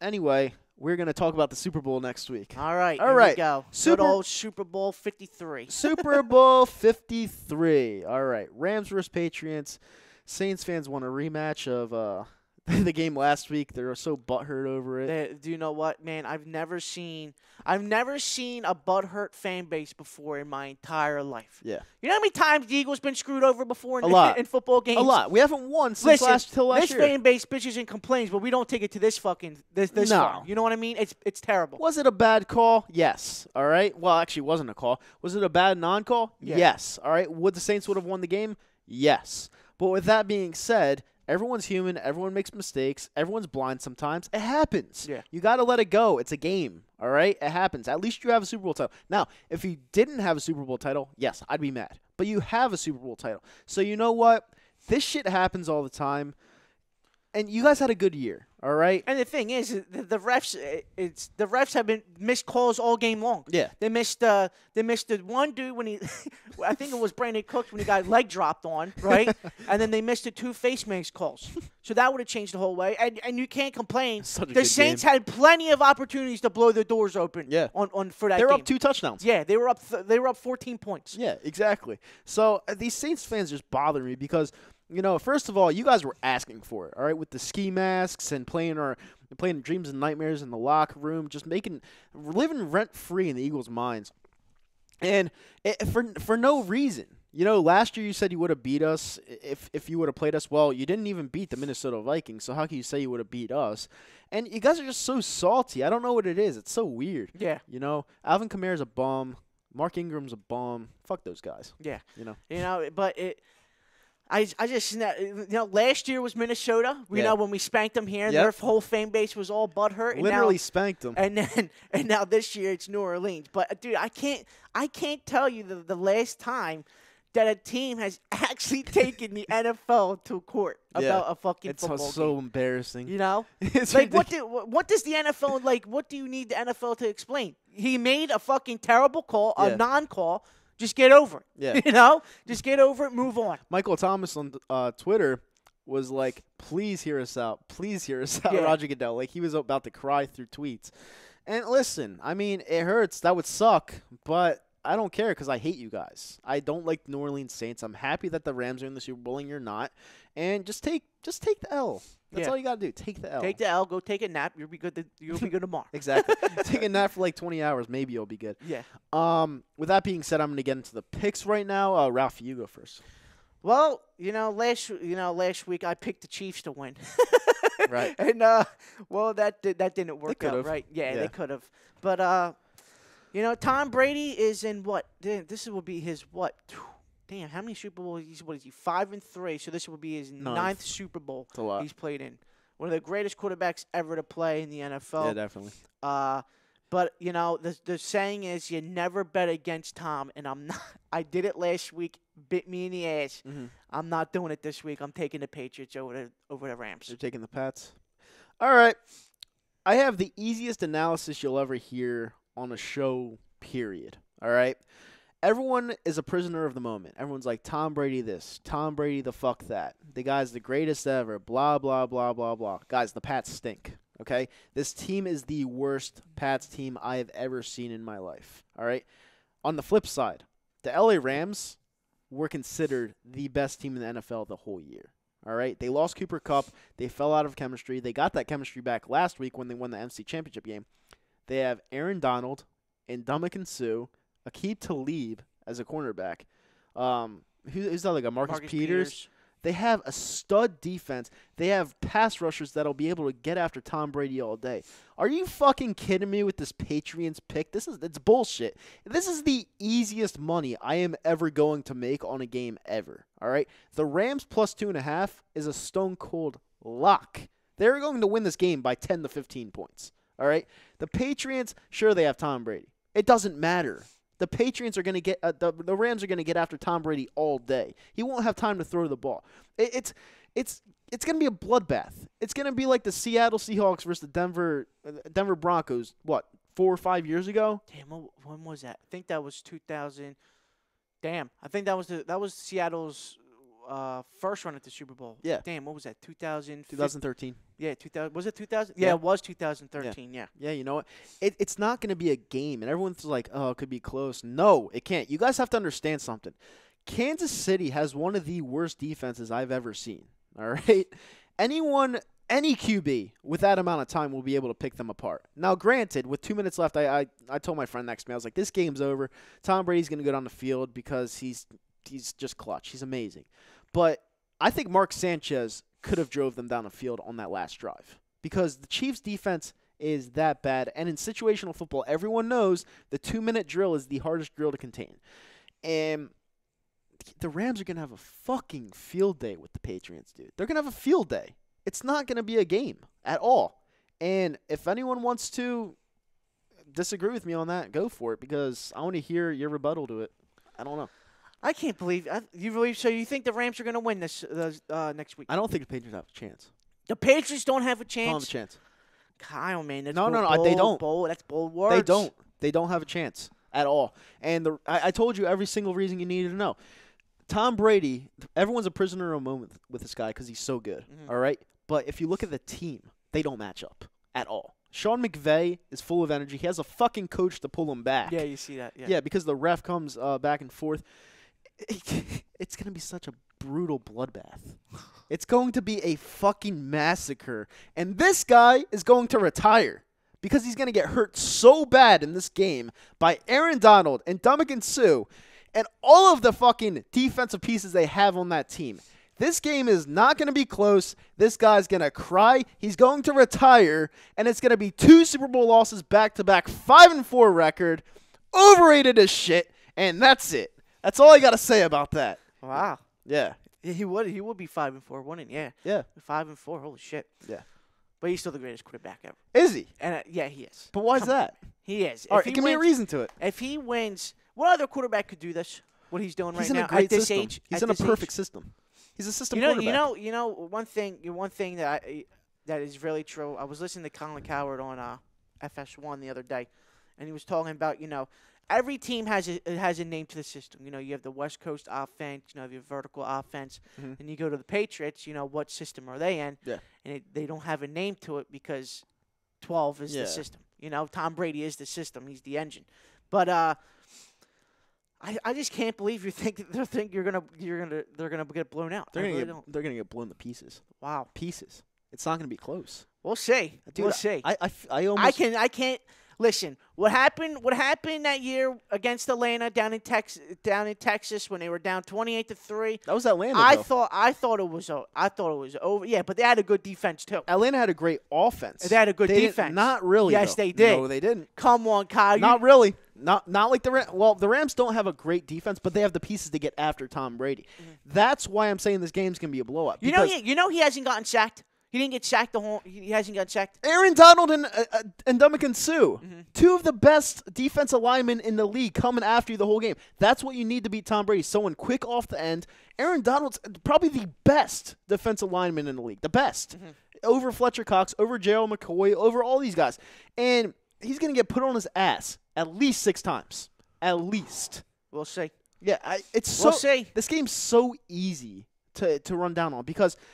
Anyway, we're going to talk about the Super Bowl next week. All right. Here we go. Good old Super Bowl 53. Super Bowl 53. All right. Rams versus Patriots. Saints fans want a rematch of the game last week. They were so butthurt over it. Do you know what, man? I've never seen a butthurt fan base before in my entire life. Yeah. You know how many times the Eagles been screwed over before in football games? A lot. We haven't won since last year. This fan base bitches and complains, but we don't take it to this far. You know what I mean? It's terrible. Was it a bad call? Yes. All right. Well, actually, it wasn't a call. Was it a bad non-call? Yeah. Yes. All right. Would the Saints would have won the game? Yes. But with that being said, everyone's human. Everyone makes mistakes. Everyone's blind sometimes. It happens. Yeah. You got to let it go. It's a game. All right? It happens. At least you have a Super Bowl title. Now, if you didn't have a Super Bowl title, yes, I'd be mad. But you have a Super Bowl title. So you know what? This shit happens all the time. And you guys had a good year, all right? And the thing is, the refs have been missed calls all game long. Yeah, they missed the one dude when he, I think it was Brandon Cooks when he got leg dropped on, right? And then they missed the 2 face mask calls. So that would have changed the whole way. And you can't complain. The Saints had plenty of opportunities to blow the doors open. Yeah. On for that. They were game. up 2 touchdowns. Yeah, they were up 14 points. Yeah, exactly. So these Saints fans just bother me because. First of all, you guys were asking for it, all right, with the ski masks and playing dreams and nightmares in the locker room, just living rent-free in the Eagles' minds. And for no reason. Last year you said you would have beat us if you would have played us. Well, you didn't even beat the Minnesota Vikings, so how can you say you would have beat us? And you guys are just so salty. I don't know what it is. It's so weird. Yeah. Alvin Kamara's a bum. Mark Ingram's a bum. Fuck those guys. Yeah. But it – I just last year was Minnesota. When we spanked them here, their whole fan base was all butthurt. And literally spanked them. And now this year it's New Orleans. But dude, I can't tell you the last time that a team has actually taken the NFL to court about a fucking football game. It's so embarrassing. It's like what does the NFL like? What do you need the NFL to explain? He made a fucking terrible call, a non-call. Just get over it. Yeah. Just get over it, move on. Michael Thomas on Twitter was like, please hear us out. Please hear us out, yeah. Roger Goodell. Like, he was about to cry through tweets. And listen, I mean, it hurts. That would suck. But I don't care because I hate you guys. I don't like the New Orleans Saints. I'm happy that the Rams are in the Super Bowl and you're not. And just take the L. That's all you got to do. Take the L. Take the L. Go take a nap. You'll be good tomorrow. Exactly. Take a nap for like 20 hours. Maybe you'll be good. Yeah. With that being said, I'm going to get into the picks right now. Ralph, you go first. Well, last week I picked the Chiefs to win. Right. And well, that didn't work out, right? Yeah, they could have. But Tom Brady is in what? This will be his what? Damn, how many Super Bowls? What is he? 5-3. So this will be his ninth Super Bowl he's played in. One of the greatest quarterbacks ever to play in the NFL. Yeah, definitely. But the saying is you never bet against Tom, and I'm not. I did it last week, bit me in the ass. Mm-hmm. I'm not doing it this week. I'm taking the Patriots over the Rams. You're taking the Pats. All right. I have the easiest analysis you'll ever hear on a show. Period. All right. Everyone is a prisoner of the moment. Everyone's like, Tom Brady this, Tom Brady the fuck that. The guy's the greatest ever, blah, blah, blah, blah, blah. Guys, the Pats stink, okay? This team is the worst Pats team I have ever seen in my life, all right? On the flip side, the LA Rams were considered the best team in the NFL the whole year, all right? They lost Cooper Kupp. They fell out of chemistry. They got that chemistry back last week when they won the NFC Championship game. They have Aaron Donald and Ndamukong Suh, Aqib Talib as a cornerback. Who's that? Like a Marcus Peters. They have a stud defense. They have pass rushers that'll be able to get after Tom Brady all day. Are you fucking kidding me with this Patriots pick? It's bullshit. This is the easiest money I am ever going to make on a game ever. All right? The Rams plus 2.5 is a stone cold lock. They're going to win this game by 10 to 15 points. All right? The Patriots, sure, they have Tom Brady. It doesn't matter. The Patriots are going to get the Rams are going to get after Tom Brady all day. He won't have time to throw the ball. It's going to be a bloodbath. It's going to be like the Seattle Seahawks versus the Denver Broncos. What, 4 or 5 years ago? Damn, when was that? I think that was 2000. Damn, I think that was Seattle's first run at the Super Bowl. Yeah. Damn, what was that? 2013. Yeah, 2000. Was it 2000? Yeah, it was 2013. Yeah. Yeah, you know what? It's not going to be a game, and everyone's like, oh, it could be close. No, it can't. You guys have to understand something. Kansas City has one of the worst defenses I've ever seen. All right? Any QB with that amount of time will be able to pick them apart. Now, granted, with 2 minutes left, I told my friend next to me, I was like, this game's over. Tom Brady's going to go down the field because he's just clutch. He's amazing. But I think Mark Sanchez could have drove them down the field on that last drive because the Chiefs' defense is that bad. And in situational football, everyone knows the 2-minute drill is the hardest drill to contain. And the Rams are going to have a fucking field day with the Patriots, dude. They're going to have a field day. It's not going to be a game at all. And if anyone wants to disagree with me on that, go for it because I want to hear your rebuttal to it. I don't know. I can't believe you really. So you think the Rams are going to win this next week? I don't think the Patriots have a chance. The Patriots don't have a chance. Don't have a chance. Kyle, man, that's no, bold, they don't. That's bold words. They don't. They don't have a chance at all. And I told you every single reason you needed to know. Tom Brady, everyone's a prisoner of a moment with this guy because he's so good. Mm-hmm. All right, but if you look at the team, they don't match up at all. Sean McVay is full of energy. He has a fucking coach to pull him back. Yeah, you see that. Yeah, because the ref comes back and forth. It's going to be such a brutal bloodbath. It's going to be a fucking massacre. And this guy is going to retire because he's going to get hurt so bad in this game by Aaron Donald and Ndamukong Suh and all of the fucking defensive pieces they have on that team. This game is not going to be close. This guy's going to cry. He's going to retire. And it's going to be 2 Super Bowl losses back-to-back, 5-4 record, overrated as shit, and that's it. That's all I got to say about that. Wow. Yeah. He would be 5-4, wouldn't he? Yeah. Yeah. 5-4. Holy shit. Yeah. But he's still the greatest quarterback ever. Is he? And yeah, he is. But why is that? He is. All right, give me a reason to it. If he wins, what other quarterback could do this? What he's doing right now in a great at this system. age? He's in a perfect system. He's a system quarterback. You know one thing that is really true. I was listening to Colin Cowherd on FS1 the other day, and he was talking about every team has a name to the system. You have the West Coast offense, you have your vertical offense, and you go to the Patriots. What system are they in? Yeah. And they don't have a name to it because 12 is the system. Tom Brady is the system. He's the engine. But I just can't believe you think they're gonna get blown out. They're gonna get blown to pieces. Wow, pieces. It's not gonna be close. We'll see. Dude, we'll see. I almost. I can't Listen, what happened that year against Atlanta down in Texas when they were down 28-3? That was Atlanta. I thought it was over. Yeah, but they had a good defense too. Atlanta had a great offense. They had a good defense. Not really. Yes, though. they did. No, they didn't. Come on, Kyle. Not really. Not like the Rams. Well, the Rams don't have a great defense, but they have the pieces to get after Tom Brady. That's why I'm saying this game's gonna be a blowout. You know he hasn't gotten sacked. He didn't get sacked he hasn't gotten sacked. Aaron Donald and Ndamukong Suh, two of the best defensive linemen in the league, coming after you the whole game. That's what you need to beat Tom Brady. Someone quick off the end. Aaron Donald's probably the best defensive lineman in the league. The best. Over Fletcher Cox, over Gerald McCoy, over all these guys. And he's going to get put on his ass at least 6 times. At least. We'll see. Yeah, we'll see. This game's so easy to run down on because –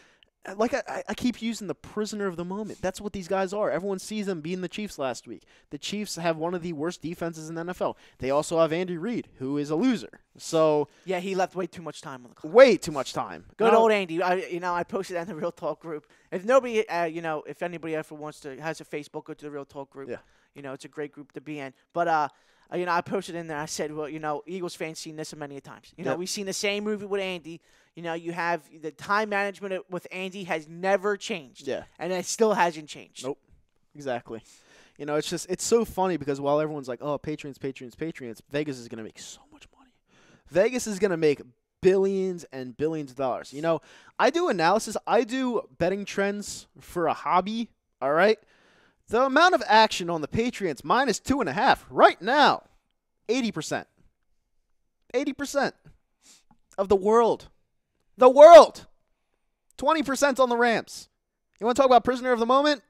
like I keep using the prisoner of the moment. That's what these guys are. Everyone sees them beating the Chiefs last week. The Chiefs have one of the worst defenses in the NFL. They also have Andy Reid, who is a loser. So yeah, he left way too much time on the clock. Way too much time. Good old Andy. I posted that in the Real Talk group. If nobody, if anybody ever has a Facebook, go to the Real Talk group. Yeah. It's a great group to be in. But I posted in there. I said, well, Eagles fans seen this many times. We've seen the same movie with Andy. You have the time management with Andy has never changed. Yeah. And it still hasn't changed. Nope. Exactly. It's so funny because while everyone's like, oh, Patriots, Vegas is going to make so much money. Vegas is going to make billions and billions of dollars. I do analysis. I do betting trends for a hobby, all right? The amount of action on the Patriots minus 2.5 right now, 80%. 80% of the world. The world. 20% on the Rams. You want to talk about prisoner of the moment?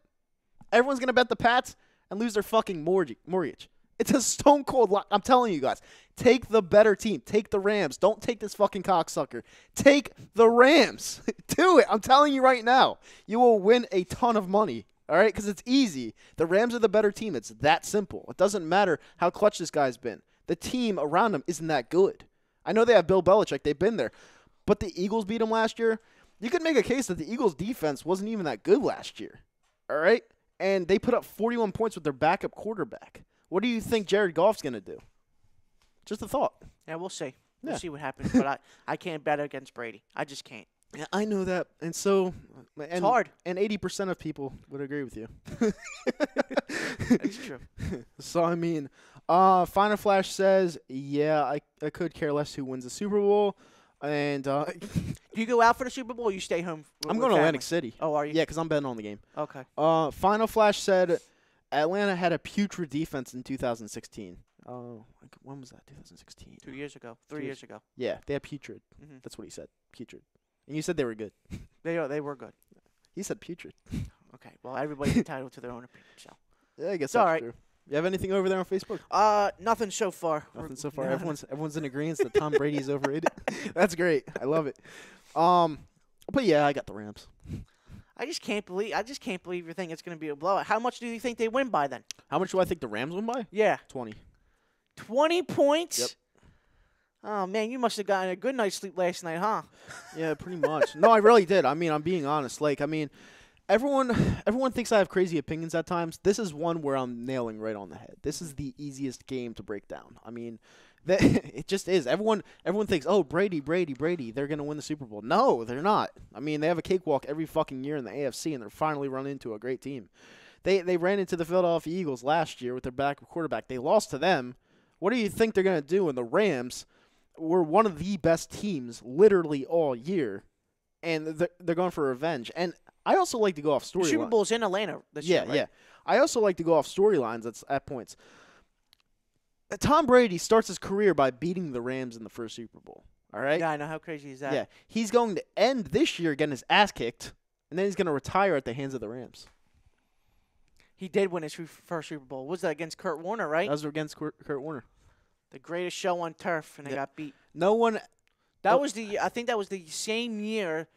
Everyone's going to bet the Pats and lose their fucking mortgage. It's a stone cold lock. I'm telling you guys. Take the better team. Take the Rams. Don't take this fucking cocksucker. Take the Rams. Do it. I'm telling you right now. You will win a ton of money. All right? Because it's easy. The Rams are the better team. It's that simple. It doesn't matter how clutch this guy's been. The team around him isn't that good. I know they have Bill Belichick. They've been there. But the Eagles beat them last year. You could make a case that the Eagles' defense wasn't even that good last year. All right? And they put up 41 points with their backup quarterback. What do you think Jared Goff's going to do? Just a thought. Yeah, we'll see. We'll see what happens. But I can't bet against Brady. I just can't. Yeah, I know that. And so it's hard. And 80% of people would agree with you. That's true. So, Final Flash says, yeah, I could care less who wins the Super Bowl. And do you go out for the Super Bowl or you stay home? I'm going to Atlantic City. Oh, are you? Yeah, because I'm betting on the game. Okay. Final Flash said Atlanta had a putrid defense in 2016. When was that? 2016. 2 years ago. 3 years ago. Yeah, they had putrid. That's what he said. Putrid. And you said they were good. They were good. He said putrid. Okay. Well, everybody's entitled to their own opinion. So. Yeah, I guess that's true. You have anything over there on Facebook? Nothing so far. Nothing so far. Everyone's in agreement that Tom Brady's overrated. That's great. I love it. But yeah, I got the Rams. I just can't believe you think it's going to be a blowout. How much do you think they win by then? How much do I think the Rams win by? Yeah. 20. 20 points? Yep. Oh man, you must have gotten a good night's sleep last night, huh? Yeah, pretty much. No, I really did. I'm being honest. Everyone thinks I have crazy opinions at times. This is one where I'm nailing right on the head. This is the easiest game to break down. It just is. Everyone thinks, oh, Brady, they're going to win the Super Bowl. No, they're not. They have a cakewalk every fucking year in the AFC, and they're finally run into a great team. They ran into the Philadelphia Eagles last year with their backup quarterback. They lost to them. What do you think they're going to do? And the Rams were one of the best teams literally all year, and they're going for revenge. And I also like to go off storylines. The Super Bowl's in Atlanta this year, right? Yeah. I also like to go off storylines at points. Tom Brady starts his career by beating the Rams in the first Super Bowl. All right? Yeah, I know. How crazy is that? Yeah. He's going to end this year getting his ass kicked, and then he's going to retire at the hands of the Rams. He did win his first Super Bowl. Was that against Kurt Warner, right? That was against Kurt Warner. The greatest show on turf, and they got beat. No one. I think that was the same year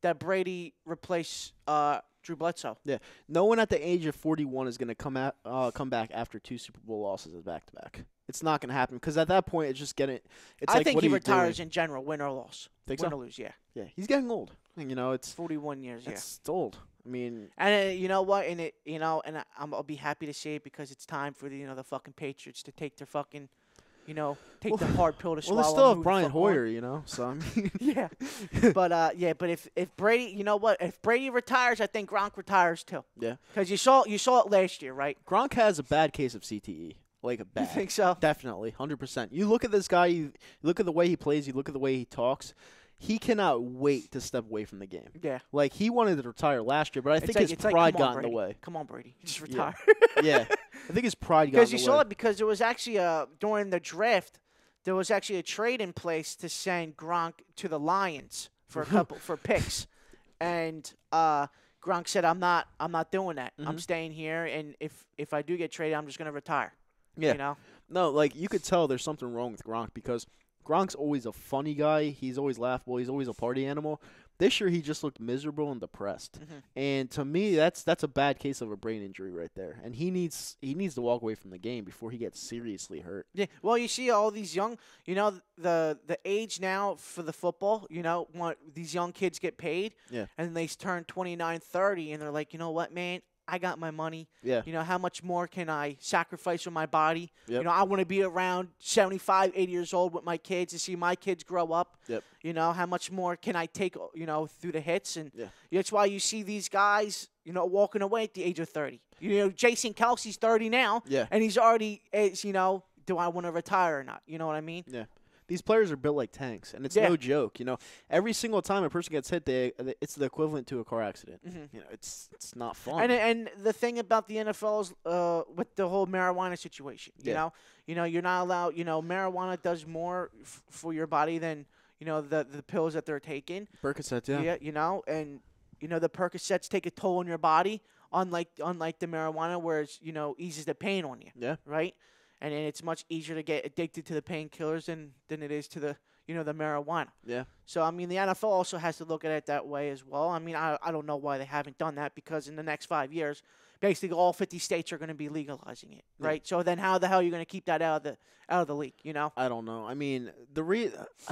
that Brady replaced Drew Bledsoe. Yeah. No one at the age of 41 is going to come back after 2 Super Bowl losses back to back. It's not going to happen because at that point it's just getting. I think he retires in general, win or loss. Think win so? or lose, yeah. Yeah, he's getting old. It's 41 years. It's old. I mean, and you know what? I'll be happy to say it because it's time for the fucking Patriots to take their fucking, take the hard pill to swallow. Well, they still have Brian Hoyer, so I mean. Yeah. But if Brady, you know what? If Brady retires, I think Gronk retires too. Yeah. Because you saw it last year, right? Gronk has a bad case of CTE. Like a bad. You think so? Definitely, 100%. You look at this guy, you look at the way he plays, you look at the way he talks. He cannot wait to step away from the game. Yeah. Like, he wanted to retire last year, but I think his pride got in the way. Come on, Brady. Just retire. Yeah. I think his pride got in the way. Because you saw it because there was actually during the draft, there was actually a trade in place to send Gronk to the Lions for for picks. And Gronk said, I'm not doing that. I'm staying here, and if I do get traded, I'm just going to retire. Yeah. No, like, you could tell there's something wrong with Gronk because Gronk's always a funny guy. He's always laughable. He's always a party animal. This year, he just looked miserable and depressed. And to me, that's a bad case of a brain injury right there. And he needs to walk away from the game before he gets seriously hurt. Yeah. Well, you see all these young, the age now for the football, these young kids get paid. Yeah. And they turn 29, 30, and they're like, you know what, man? I got my money. Yeah. How much more can I sacrifice with my body? Yep. I want to be around 75, 80 years old with my kids to see my kids grow up. Yep. How much more can I take, through the hits? And that's why you see these guys, walking away at the age of 30. Jason Kelsey's 30 now. Yeah. And he's already, do I want to retire or not? You know what I mean? Yeah. These players are built like tanks, and it's no joke. Every single time a person gets hit, it's the equivalent to a car accident. It's not fun. And the thing about the NFL is with the whole marijuana situation. You're not allowed. Marijuana does more for your body than the pills that they're taking. Percocets, yeah. Yeah, and the Percocets take a toll on your body, unlike the marijuana, where it's eases the pain on you. Yeah. Right. And it's much easier to get addicted to the painkillers than it is to the the marijuana. Yeah. So I mean, the NFL also has to look at it that way as well. I mean, I don't know why they haven't done that because in the next 5 years, basically all 50 states are going to be legalizing it, right? So then how the hell are you going to keep that out of the league? I don't know. I mean,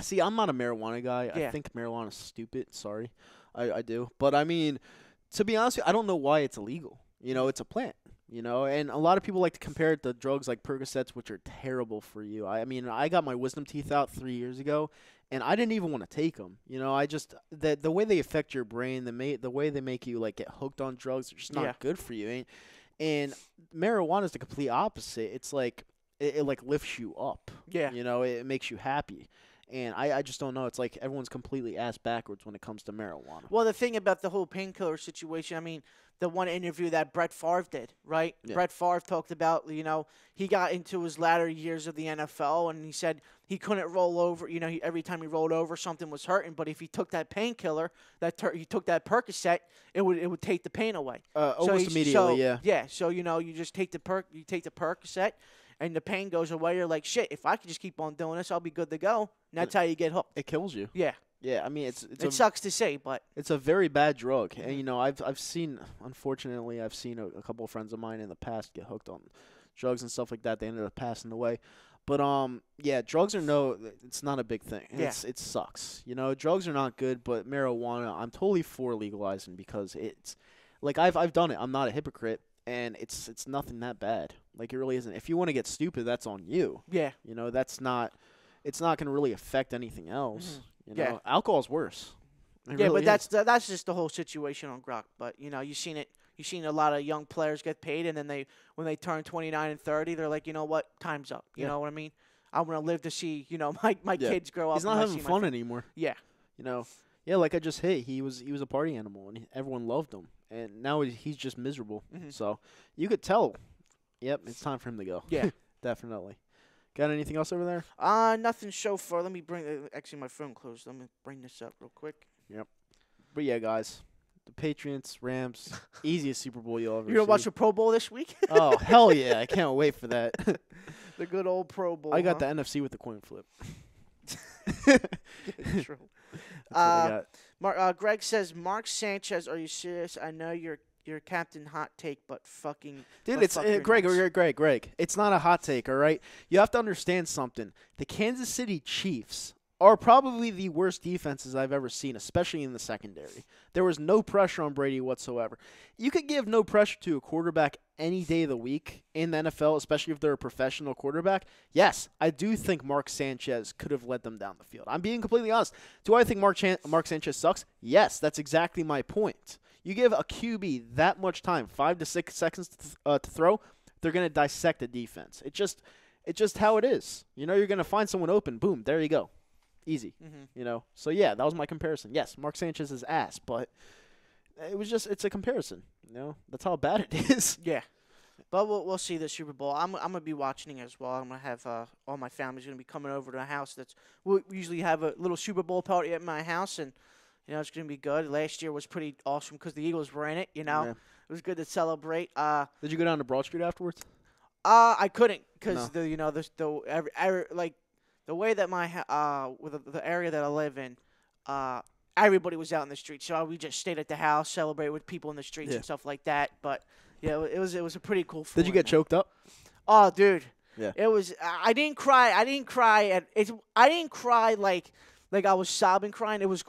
see, I'm not a marijuana guy. Yeah. I think marijuana is stupid. Sorry, I do. But I mean, to be honest, I don't know why it's illegal. It's a plant. And a lot of people like to compare it to drugs like Percocets, which are terrible for you. I mean, I got my wisdom teeth out 3 years ago, and I didn't even want to take them. I just the way they affect your brain, the way they make you like get hooked on drugs, are just not good for you. And marijuana is the complete opposite. It's like it like lifts you up. Yeah. It makes you happy. And I just don't know. It's like everyone's completely ass backwards when it comes to marijuana. Well, the thing about the whole painkiller situation, I mean, the one interview that Brett Favre did, right? Yeah. Brett Favre talked about, he got into his latter years of the NFL, and he said he couldn't roll over. Every time he rolled over, something was hurting. But if he took that painkiller, he took that Percocet, it would take the pain away. Almost immediately, yeah. Yeah, so, you just take the Percocet, and the pain goes away. You're like, shit, if I could just keep on doing this, I'll be good to go. And that's how you get hooked. It kills you. Yeah. Yeah, I mean, it sucks to say, but it's a very bad drug. And I've seen, unfortunately, a couple of friends of mine in the past get hooked on drugs and stuff like that. They ended up passing away. But yeah, drugs it's not a big thing. Yeah. It sucks. Drugs are not good, but marijuana, I'm totally for legalizing because it's like I've done it. I'm not a hypocrite, and it's nothing that bad. Like, it really isn't. If you want to get stupid, that's on you. Yeah. It's not going to really affect anything else. Yeah. Alcohol's worse. But that's just the whole situation on Gronk. But you've seen it. You've seen a lot of young players get paid, and then when they turn 29 and 30, they're like, you know what, time's up. You know what I mean? I want to live to see my kids grow up. He's not having fun anymore. Yeah. Yeah, like I just hit. He was a party animal, and everyone loved him, and now he's just miserable. So you could tell. Yep, it's time for him to go. Yeah, definitely. Got anything else over there? Nothing so far. Let me bring. Actually, my phone closed. Let me bring this up real quick. Yep. But yeah, guys, the Patriots, Rams, easiest Super Bowl you'll ever see. You gonna watch the Pro Bowl this week? Oh hell yeah! I can't wait for that. The good old Pro Bowl. I got the NFC with the coin flip. True. That's what I got. Greg says, Mark Sanchez, are you serious? I know you're Captain Hot Take, but fucking... Dude, it's Greg. It's not a hot take, all right? You have to understand something. The Kansas City Chiefs are probably the worst defenses I've ever seen, especially in the secondary. There was no pressure on Brady whatsoever. You could give no pressure to a quarterback any day of the week in the NFL, especially if they're a professional quarterback. Yes, I do think Mark Sanchez could have led them down the field. I'm being completely honest. Do I think Mark Sanchez sucks? Yes, that's exactly my point. You give a QB that much time, 5 to 6 seconds to throw, they're going to dissect the defense. It's just how it is. You're going to find someone open. Boom, there you go. Easy. So yeah, that was my comparison. Yes, Mark Sanchez is ass, but it's a comparison. That's how bad it is. Yeah. But we'll see the Super Bowl. I'm gonna be watching it as well. I'm gonna have all my family's gonna be coming over to the house. We usually have a little Super Bowl party at my house, and it's gonna be good. Last year was pretty awesome because the Eagles were in it. Yeah. It was good to celebrate. Did you go down to Broad Street afterwards? I couldn't because the way that with the area that I live in, everybody was out in the streets, so we just stayed at the house, celebrated with people in the streets and stuff like that. But yeah, it was a pretty cool. Did you get choked up? Oh, dude. Yeah. It was. I didn't cry. I didn't cry like I was sobbing crying. It was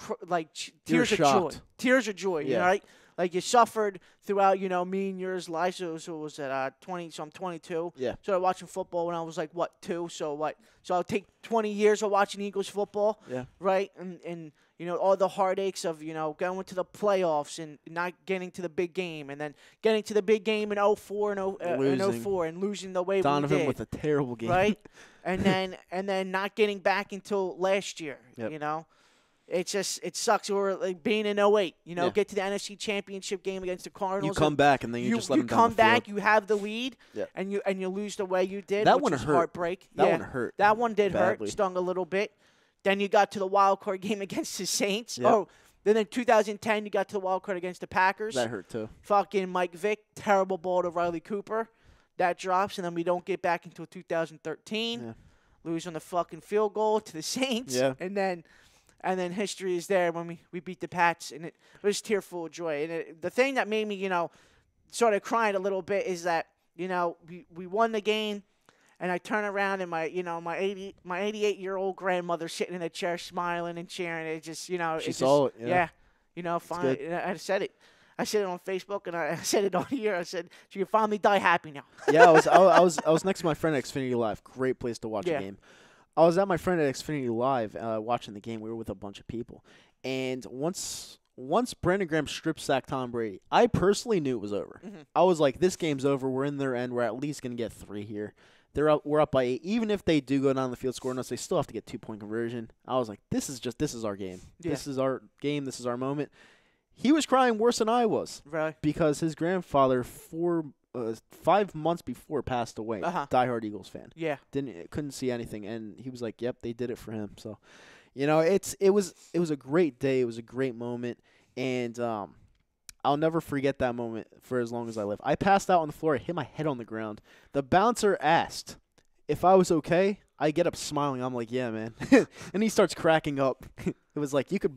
tears of joy. Tears of joy. Yeah. Right. Like you suffered throughout, me and yours life. So it was at 20. So I'm 22. Yeah. Started watching football when I was 2. So I'll take 20 years of watching Eagles football. Yeah. Right. And all the heartaches of going to the playoffs and not getting to the big game, and then getting to the big game in 04 and 04 and losing the way Donovan we did. with a terrible game. Right. and then not getting back until last year. Yep. It sucks. Or being in 08, get to the NFC Championship game against the Cardinals. You come back and then you just let them down the field. You come back, you have the lead, yeah. and you lose the way you did. That which one was hurt. Heartbreak. That one hurt. That one did badly. hurt. Stung a little bit. Then you got to the wild card game against the Saints. Yep. Oh, then in 2010 you got to the wild card against the Packers. That hurt too. Fucking Mike Vick, terrible ball to Riley Cooper. That drops, and then we don't get back until 2013. Yeah. Lose on the fucking field goal to the Saints. Yeah. And then history is there when we beat the Pats, and it was tearful of joy. And the thing that made me, sort of crying a little bit is that, we won the game, and I turn around and my 88-year-old grandmother sitting in a chair smiling and cheering. It just, She saw it. Yeah. Finally, I said it. I said it on Facebook, and I said it on here. I said, "You can finally die happy now." Yeah, I was next to my friend at Xfinity Live. Great place to watch a game. I was at my friend at Xfinity Live watching the game. We were with a bunch of people, and once Brandon Graham strip sacked Tom Brady, I personally knew it was over. Mm-hmm. I was like, "This game's over. We're in their end. We're at least gonna get 3 here. We're up by 8. Even if they do go down the field scoring us, they still have to get 2-point conversion." I was like, "This is our game. Yeah. This is our game. This is our moment." He was crying worse than I was, right? Because his grandfather 5 months before passed away. Diehard Eagles fan. Yeah. Couldn't see anything, and he was like, "Yep, they did it for him." So, it was a great day. It was a great moment, and I'll never forget that moment for as long as I live. I passed out on the floor. I hit my head on the ground. The bouncer asked if I was okay. I get up smiling. I'm like, "Yeah, man," and he starts cracking up. It was like you could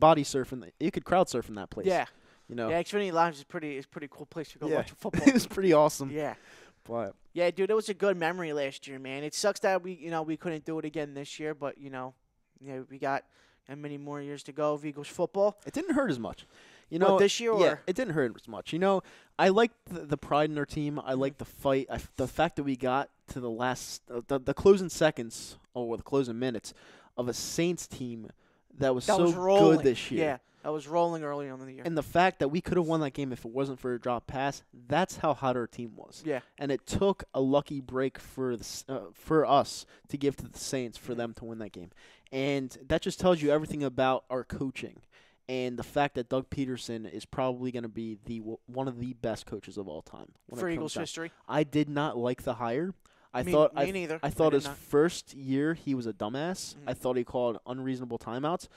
you could crowd surf in that place. Yeah. Yeah, Xfinity Live is a pretty cool place to go watch football. It was pretty awesome. Yeah. But yeah, dude, it was a good memory last year, man. It sucks that we couldn't do it again this year, but we got many more years to go of Eagles football. It didn't hurt as much. This year? Yeah, it didn't hurt as much. I like the pride in our team. I like the fight. The fact that we got to the last the closing seconds or the closing minutes of a Saints team that was good this year. Yeah. I was rolling early on in the year. And the fact that we could have won that game if it wasn't for a drop pass, that's how hot our team was. Yeah. And it took a lucky break for us to give to the Saints for them to win that game. And that just tells you everything about our coaching and the fact that Doug Peterson is probably going to be one of the best coaches of all time. For Eagles history. I did not like the hire. Me neither. I thought his first year he was a dumbass. Mm-hmm. I thought he called unreasonable timeouts.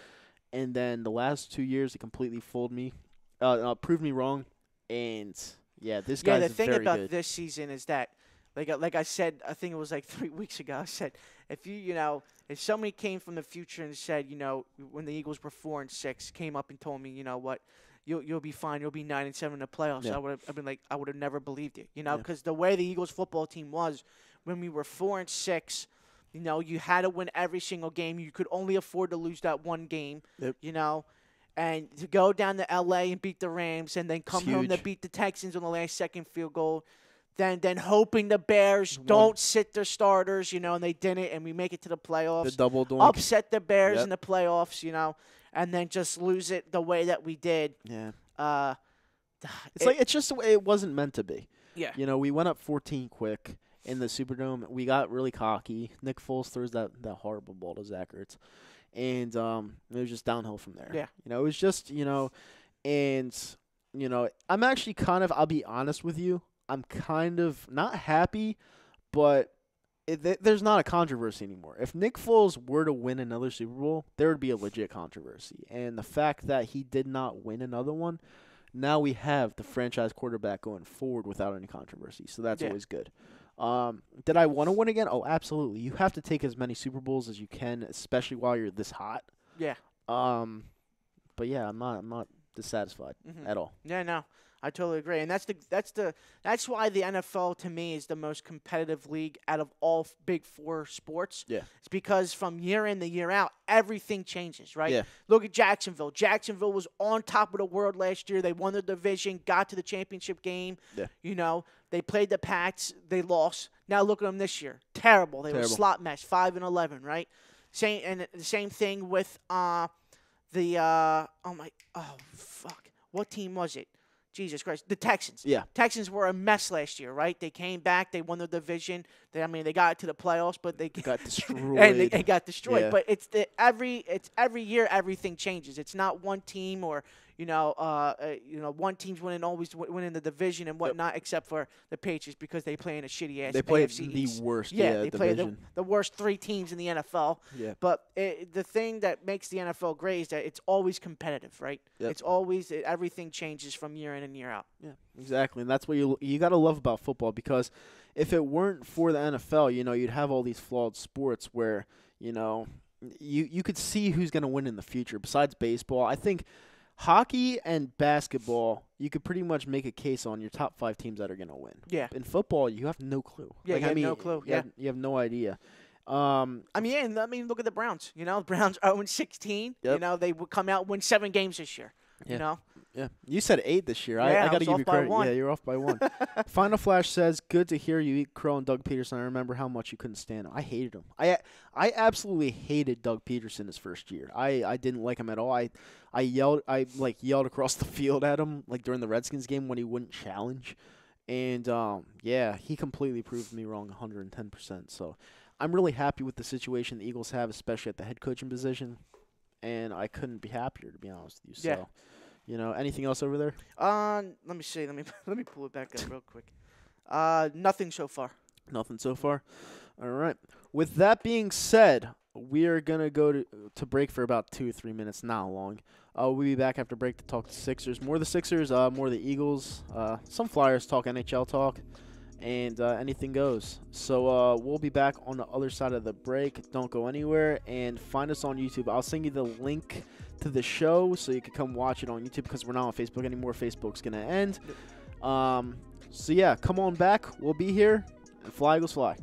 And then the last 2 years, he completely proved me wrong. And, yeah, this guy's very good. Yeah, the thing about this season is that, like I said, I think it was 3 weeks ago, I said, if somebody came from the future and said, when the Eagles were 4-6, came up and told me, what, you'll be fine, you'll be 9-7 in the playoffs, yeah. I would have never believed it, because the way the Eagles football team was when we were 4-6, You know, you had to win every single game. You could only afford to lose that one game. Yep. You know, and to go down to L.A. and beat the Rams, and then come home to beat the Texans on the last-second field goal. Then hoping the Bears don't sit their starters, you know, and they didn't, and we make it to the playoffs. The double doink. Upset the Bears in the playoffs, you know, and then just lose it the way that we did. Yeah. It's just the way it wasn't meant to be. Yeah. You know, we went up 14 quick in the Superdome. We got really cocky. Nick Foles throws that horrible ball to Zach Ertz. And it was just downhill from there. Yeah. You know, it was just, you know, and, you know, I'm actually I'll be honest with you, I'm kind of not happy, but there's not a controversy anymore. If Nick Foles were to win another Super Bowl, there would be a legit controversy. And the fact that he did not win another one, now we have the franchise quarterback going forward without any controversy. So that's always good. Did I want to win again? Oh, absolutely. You have to take as many Super Bowls as you can, especially while you're this hot. Yeah. But yeah, I'm not dissatisfied at all. Yeah, no. I totally agree, and that's why the NFL to me is the most competitive league out of all Big Four sports. Yeah, it's because from year in to year out, everything changes, right? Yeah. Look at Jacksonville. Jacksonville was on top of the world last year. They won the division, got to the championship game. Yeah, you know, they played the Pats, they lost. Now look at them this year. Terrible. They were a slot mess, 5-11, right? The same thing with what team was it? Jesus Christ. The Texans. Yeah. Texans were a mess last year, right? They came back. They won the division. They got to the playoffs, but they got destroyed. and they got destroyed. Yeah. But it's every year everything changes. It's not one team or one team's always winning the division and whatnot, except for the Patriots because they play in a shitty ass. They play AFC the East. worst. They play division. the worst 3 teams in the NFL. Yeah. But the thing that makes the NFL great is that it's always competitive, right? Yep. It's always everything changes from year in and year out. Yeah, exactly, and that's what you got to love about football, because if it weren't for the NFL, you know, you'd have all these flawed sports where, you know, you could see who's going to win in the future. Besides baseball, I think hockey and basketball, you could pretty much make a case on your top 5 teams that are going to win. Yeah. In football, you have no clue. Yeah, you have no clue. You have no idea. Look at the Browns. You know, the Browns 0-16. Yep. You know, they would come out and win 7 games this year. Yeah. You know? Yeah. You said 8 this year. Yeah, I got to give you credit. 1. Yeah, you're off by 1. Final Flash says, good to hear you eat crow and Doug Peterson. I remember how much you couldn't stand him. I hated him. I absolutely hated Doug Peterson his first year. I didn't like him at all. I yelled across the field at him during the Redskins game when he wouldn't challenge. And he completely proved me wrong 110%. So I'm really happy with the situation the Eagles have, especially at the head coaching position. And I couldn't be happier, to be honest with you. Yeah. So, you know, anything else over there? Let me see. Let me pull it back up real quick. Nothing so far. Nothing so far. All right. With that being said, we are gonna go to break for about 2 or 3 minutes. Not long. We'll be back after break to talk the Sixers. More of the Sixers. More of the Eagles. Some Flyers talk, NHL talk. And anything goes. So we'll be back on the other side of the break. Don't go anywhere. And find us on YouTube. I'll send you the link to the show so you can come watch it on YouTube, because we're not on Facebook anymore. Facebook's going to end. So, yeah, come on back. We'll be here. And fly, Eagles, fly.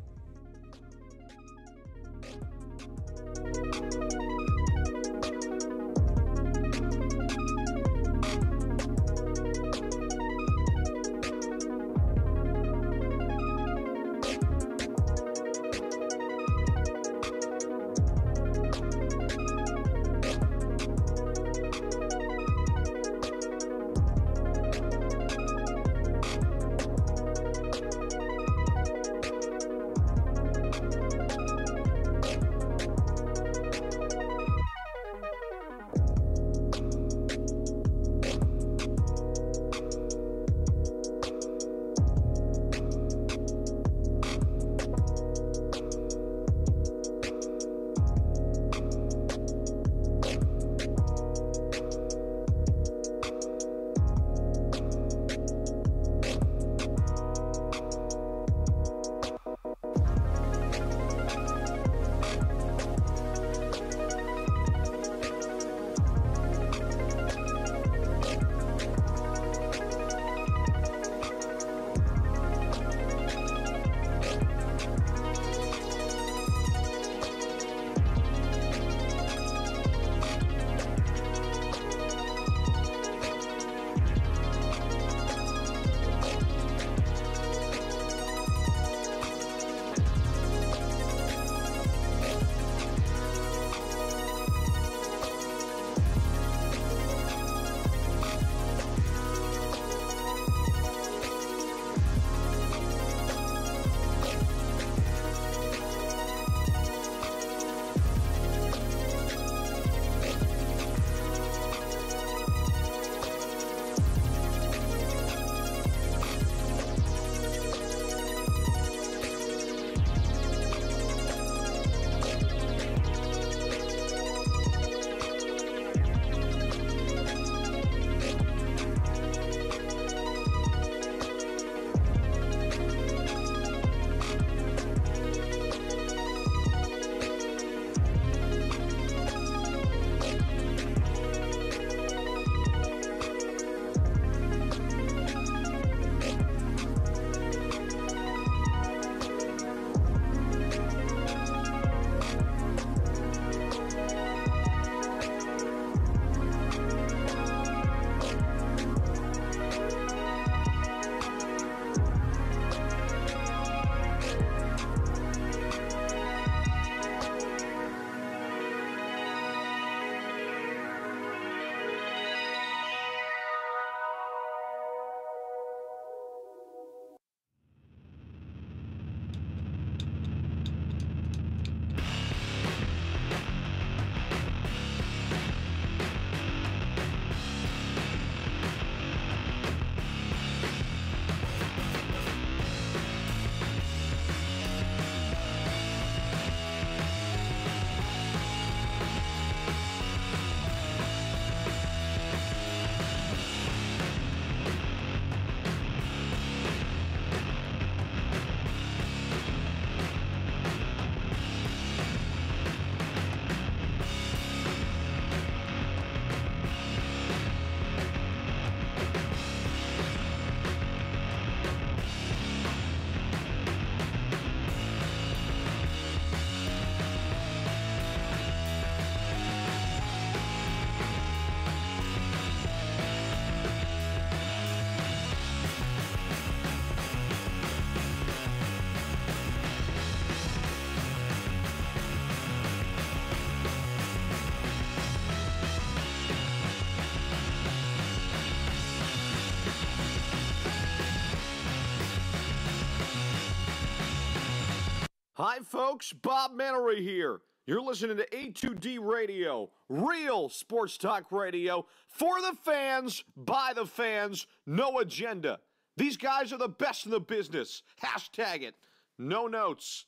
Hi, folks. Bob Mannery here. You're listening to A2D Radio, real sports talk radio for the fans, by the fans, no agenda. These guys are the best in the business. Hashtag it. No notes.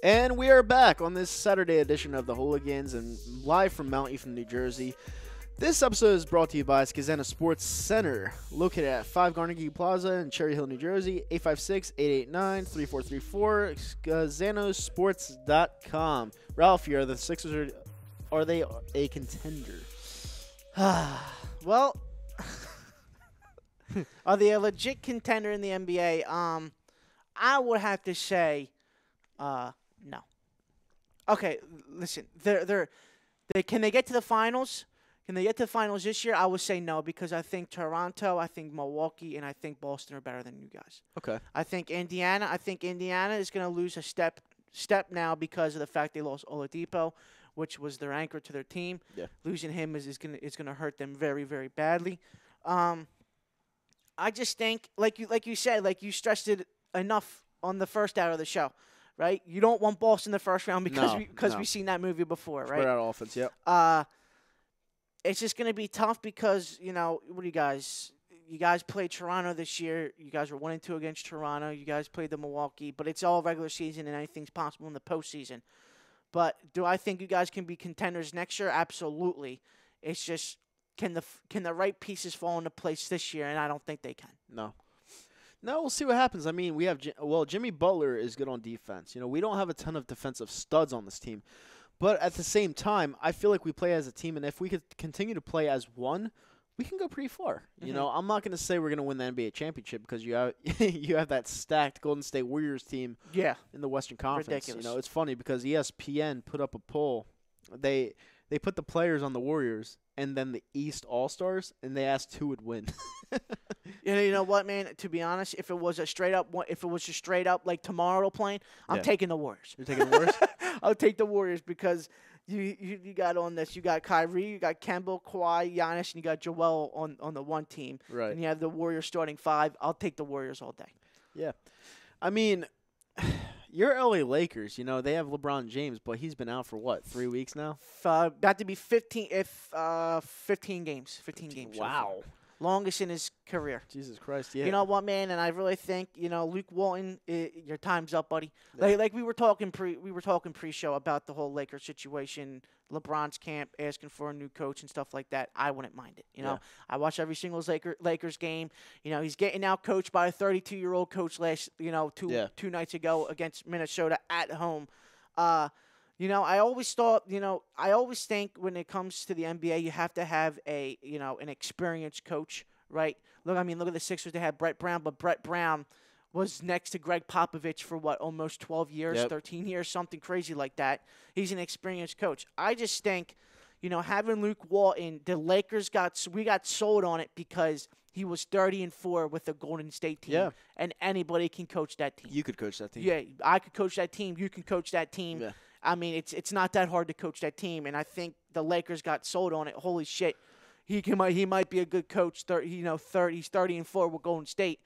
And we are back on this Saturday edition of the Hooligans and live from Mount Ethan, New Jersey. This episode is brought to you by Skazana Sports Center, located at 5 Carnegie Plaza in Cherry Hill, New Jersey, 856-889-3434, skazanosports.com. Ralph, are the Sixers, are they a contender? Well, are they a legit contender in the NBA? I would have to say no. Okay, listen. Can they get to the finals? Can they get to the finals this year? I would say no, because I think Toronto, I think Milwaukee, and I think Boston are better than you guys. Okay. I think Indiana is going to lose a step now because of the fact they lost Oladipo, which was their anchor to their team. Yeah. Losing him is going to hurt them very, very badly. I just think, like you said, like you stressed it enough on the first hour of the show. Right, you don't want Boston in the first round because we've seen that movie before, right? Spread out offense, yep. It's just going to be tough because what do you guys played Toronto this year. You guys were 1-2 against Toronto. You guys played the Milwaukee, but it's all regular season and anything's possible in the postseason. But do I think you guys can be contenders next year? Absolutely. It's just can the right pieces fall into place this year, and I don't think they can. No, we'll see what happens. I mean, Jimmy Butler is good on defense. We don't have a ton of defensive studs on this team. But at the same time, I feel like we play as a team, and if we could continue to play as one, we can go pretty far. Mm-hmm. I'm not going to say we're going to win the NBA championship because you have that stacked Golden State Warriors team in the Western Conference. Ridiculous. It's funny because ESPN put up a poll. They put the players on the Warriors and then the East All-Stars, and they asked who would win. You know what, man? To be honest, if it was just straight up like tomorrow playing, I'm taking the Warriors. You're taking the Warriors? I'll take the Warriors because you got on this. You got Kyrie, you got Kemba, Kawhi, Giannis, and you got Joel on the one team. Right. And you have the Warriors starting 5. I'll take the Warriors all day. Yeah. I mean, your LA Lakers, they have LeBron James, but he's been out for what, 3 weeks now? About to be 15 games. 15 games. Wow. So longest in his career. Jesus Christ, yeah. You know what, man? And I really think, Luke Walton, your time's up, buddy. Yeah. Like we were talking pre-show about the whole Lakers situation, LeBron's camp asking for a new coach and stuff like that. I wouldn't mind it. I watch every single Lakers game. He's getting out coached by a 32-year-old coach two nights ago against Minnesota at home. I always think when it comes to the NBA, you have to have an experienced coach, right? Look at the Sixers. They had Brett Brown, but Brett Brown was next to Greg Popovich for almost 12 years, 13 years, something crazy like that. He's an experienced coach. I just think, having Luke Walton, the Lakers got sold on it because he was 30-4 with the Golden State team. Yeah. And anybody can coach that team. You could coach that team. Yeah, I could coach that team. You can coach that team. Yeah. I mean, it's not that hard to coach that team, and I think the Lakers got sold on it. Holy shit, he might be a good coach. He's 30-4 with Golden State.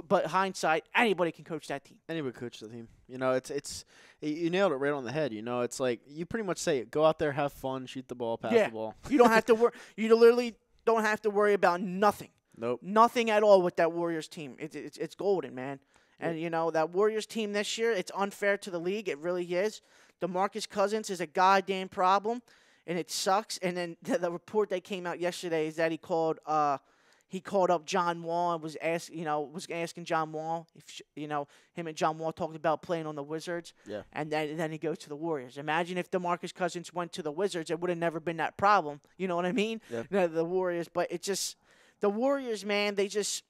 But hindsight, anybody can coach that team. Anybody can coach the team. It's you nailed it right on the head. It's like you pretty much say it. Go out there, have fun, shoot the ball, pass the ball. You don't have to worry. You literally don't have to worry about nothing. Nope. Nothing at all with that Warriors team. It's golden, man. And that Warriors team this year, it's unfair to the league. It really is. DeMarcus Cousins is a goddamn problem, and it sucks. And then the report that came out yesterday is that he called up John Wall and was asking John Wall if him and John Wall talked about playing on the Wizards. Yeah. And then he goes to the Warriors. Imagine if DeMarcus Cousins went to the Wizards, it would have never been that problem. You know what I mean? Yeah. The Warriors, but the Warriors, man. It's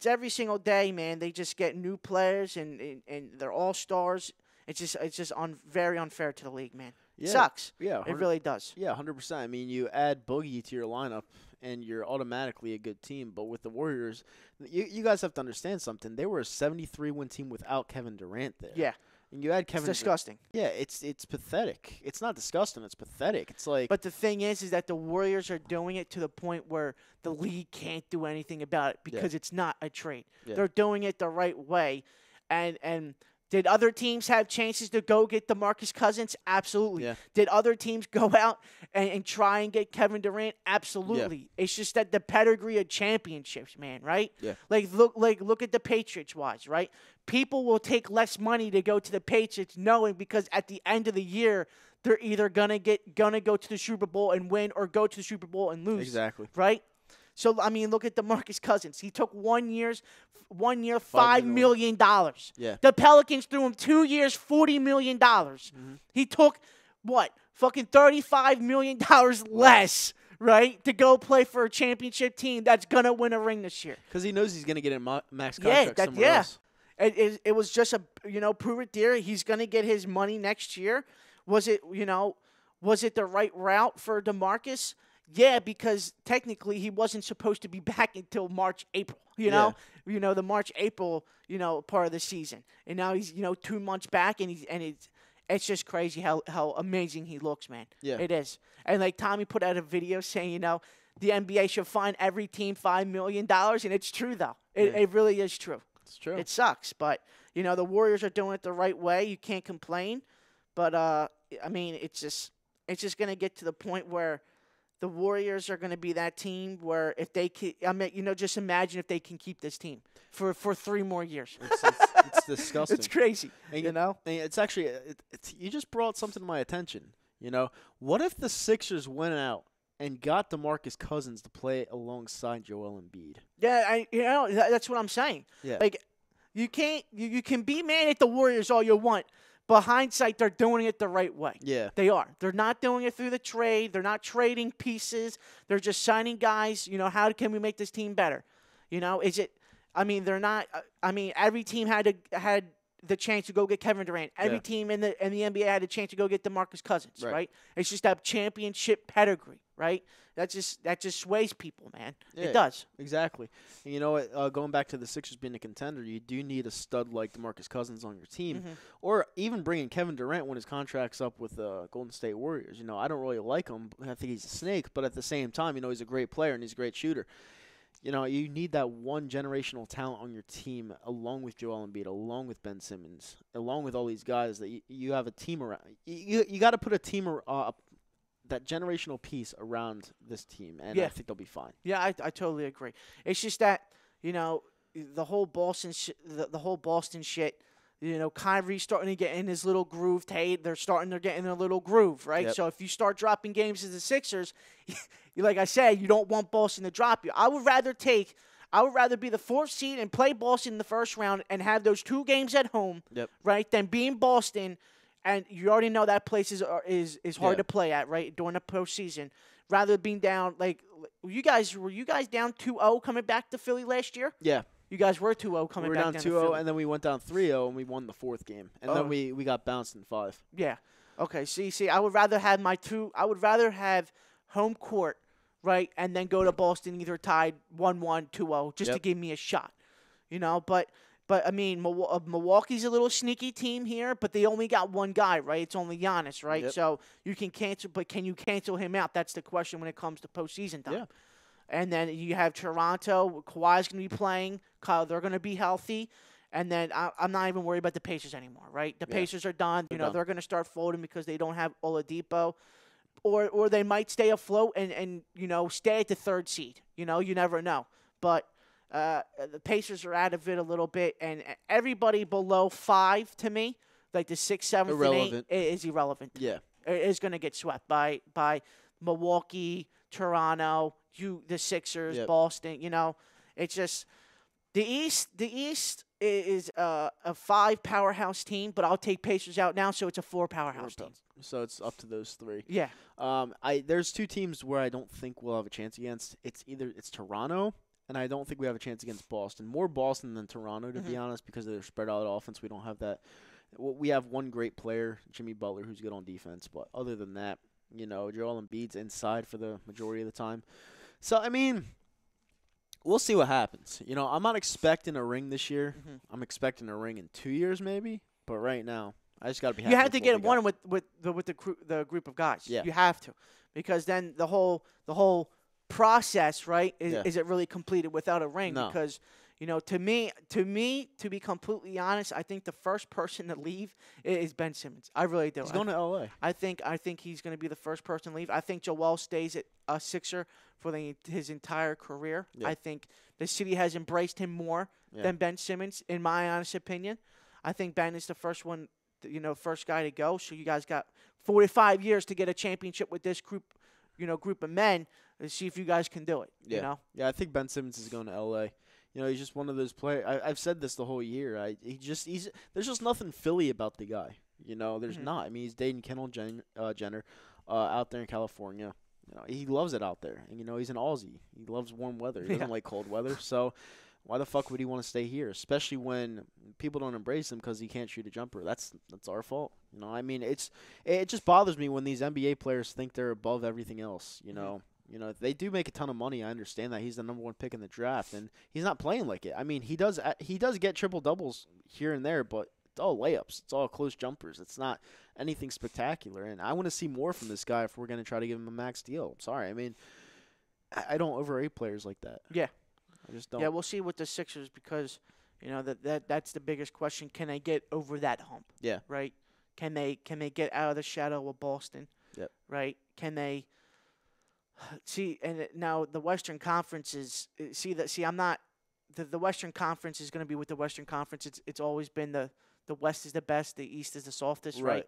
every single day, man. They just get new players and they're all stars. It's just very unfair to the league, man. It sucks. Yeah, it really does. Yeah, 100%. I mean, you add Boogie to your lineup, and you're automatically a good team. But with the Warriors, you guys have to understand something. They were a 73-win team without Kevin Durant there. Yeah. And you add Kevin. It's disgusting. Yeah, it's pathetic. It's not disgusting. It's pathetic. It's like. But the thing is that the Warriors are doing it to the point where the league can't do anything about it because it's not a trade. Yeah. They're doing it the right way, and did other teams have chances to go get DeMarcus Cousins? Absolutely. Yeah. Did other teams go out and try and get Kevin Durant? Absolutely. Yeah. It's just that the pedigree of championships, man, right? Yeah. Look at the Patriots wise, right? People will take less money to go to the Patriots knowing because at the end of the year they're either gonna go to the Super Bowl and win or go to the Super Bowl and lose. Exactly. Right? So, I mean, look at DeMarcus Cousins. He took 1 year, $5 million. Yeah. The Pelicans threw him 2 years, $40 million. Mm-hmm. He took, fucking $35 million less, right, to go play for a championship team that's going to win a ring this year. Because he knows he's going to get a max contract somewhere else. It was just prove it there. He's going to get his money next year. Was it the right route for DeMarcus? Yeah, because technically he wasn't supposed to be back until March, April. The March, April, part of the season, and now he's 2 months back, and it's just crazy how amazing he looks, man. Yeah, it is. And like Tommy put out a video saying, the NBA should fine every team $5 million, and it's true though. It really is true. It's true. It sucks, but the Warriors are doing it the right way. You can't complain, but I mean, it's just gonna get to the point where the Warriors are going to be that team where if they can, just imagine if they can keep this team for 3 more years. It's disgusting. It's crazy, and it's actually, you just brought something to my attention. What if the Sixers went out and got DeMarcus Cousins to play alongside Joel Embiid? Yeah, that's what I'm saying. Yeah. Like, you can be mad at the Warriors all you want. But hindsight, they're doing it the right way. Yeah. They are. They're not doing it through the trade. They're not trading pieces. They're just signing guys. How can we make this team better? They're not. Every team had the chance to go get Kevin Durant. Every team in the NBA had a chance to go get DeMarcus Cousins, right? It's just that championship pedigree, right? That just sways people, man. Yeah, it does. Exactly. And you know what? Going back to the Sixers being a contender, you do need a stud like DeMarcus Cousins on your team, or even bringing Kevin Durant when his contract's up with the Golden State Warriors. I don't really like him. I think he's a snake, but at the same time, he's a great player and he's a great shooter. You need that one generational talent on your team, along with Joel Embiid, along with Ben Simmons, along with all these guys that you have a team around. You got to put a team that generational piece around this team, and I think they'll be fine. Yeah, I totally agree. It's just that the whole Boston shit. Kyrie's starting to get in his little groove. They're getting in a little groove, right? Yep. So if you start dropping games as the Sixers, like I said, you don't want Boston to drop you. I would rather be the 4th seed and play Boston in the first round and have those 2 games at home, right? Than be in Boston. And you already know that place is hard to play at, right, during the postseason. Rather than being down, were you guys down 2-0 coming back to Philly last year? Yeah. You guys were 2-0 coming back down to Philly. We were down 2-0, and then we went down 3-0, and we won the 4th game. And then we got bounced in 5. Yeah. Okay, see, I would rather have home court, right, and then go to Boston either tied 1-1, 2-0, just to give me a shot. But I mean, Milwaukee's a little sneaky team here, but they only got one guy, right? It's only Giannis, right? Yep. So you can cancel, but can you cancel him out? That's the question when it comes to postseason time. Yeah. And then you have Toronto. Kawhi's going to be playing. Kyle, they're going to be healthy. And then I'm not even worried about the Pacers anymore, right? The Pacers are done. They're going to start folding because they don't have Oladipo. Or they might stay afloat and stay at the 3rd seed. You never know. But the Pacers are out of it a little bit, and everybody below 5 to me, like the 6, 7, and 8, is irrelevant. Yeah, is going to get swept by Milwaukee, Toronto, the Sixers, Boston. It's just the East. The East is a 5 powerhouse team, but I'll take Pacers out now, so it's a 4 powerhouse team. So it's up to those 3. Yeah. There's 2 teams where I don't think we'll have a chance against. It's Toronto. And I don't think we have a chance against Boston. More Boston than Toronto, to be honest, because of their spread-out offense. We don't have that. We have one great player, Jimmy Butler, who's good on defense. But other than that, Joel Embiid's inside for the majority of the time. So, I mean, we'll see what happens. I'm not expecting a ring this year. I'm expecting a ring in 2 years maybe. But right now, I just got to be happy. You have to get one got. with the group of guys. Yeah. You have to, because then the whole process, right? Is it really completed without a ring? No. Because to me, to be completely honest, I think the first person to leave is Ben Simmons. I really do. He's going to L.A. I think he's going to be the first person to leave. I think Joel stays at a Sixer for his entire career. Yeah. I think the city has embraced him more than Ben Simmons, in my honest opinion. I think Ben is the first one, first guy to go. So you guys got 45 years to get a championship with this group of men. Let's see if you guys can do it. Yeah. Yeah, I think Ben Simmons is going to L.A. He's just one of those players. I've said this the whole year. There's just nothing Philly about the guy. There's not. I mean, he's dating Kendall Jenner out there in California. He loves it out there. And, he's an Aussie. He loves warm weather. He doesn't like cold weather. So why the fuck would he want to stay here, especially when people don't embrace him because he can't shoot a jumper? That's our fault. I mean, it just bothers me when these NBA players think they're above everything else, they do make a ton of money. I understand that. He's the number one pick in the draft, and he's not playing like it. I mean, he does get triple-doubles here and there, but it's all layups. It's all close jumpers. It's not anything spectacular, and I want to see more from this guy if we're going to try to give him a max deal. I'm sorry. I mean, I don't overrate players like that. Yeah. I just don't. Yeah, we'll see with the Sixers because, that's the biggest question. Can they get over that hump? Yeah. Right? Can they get out of the shadow of Boston? Yep. Right? Can they see? And now the Western Conference is I'm not. The Western Conference is going to be with the Western Conference. It's always been the West is the best, the East is the softest, right?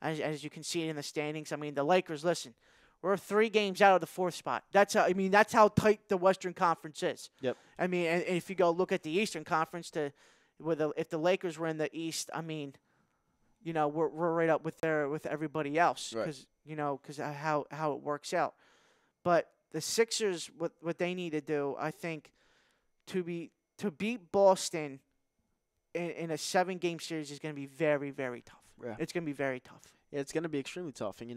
As you can see it in the standings. I mean, the Lakers. Listen, we're 3 games out of the 4th spot. That's how tight the Western Conference is. Yep. I mean, and if you go look at the Eastern Conference, if the Lakers were in the East, I mean, we're right up with everybody else because how it works out. But the Sixers, what they need to do, I think, to beat Boston in a 7-game series is going to be very, very tough. Yeah. It's going to be very tough. Yeah, it's going to be extremely tough. And,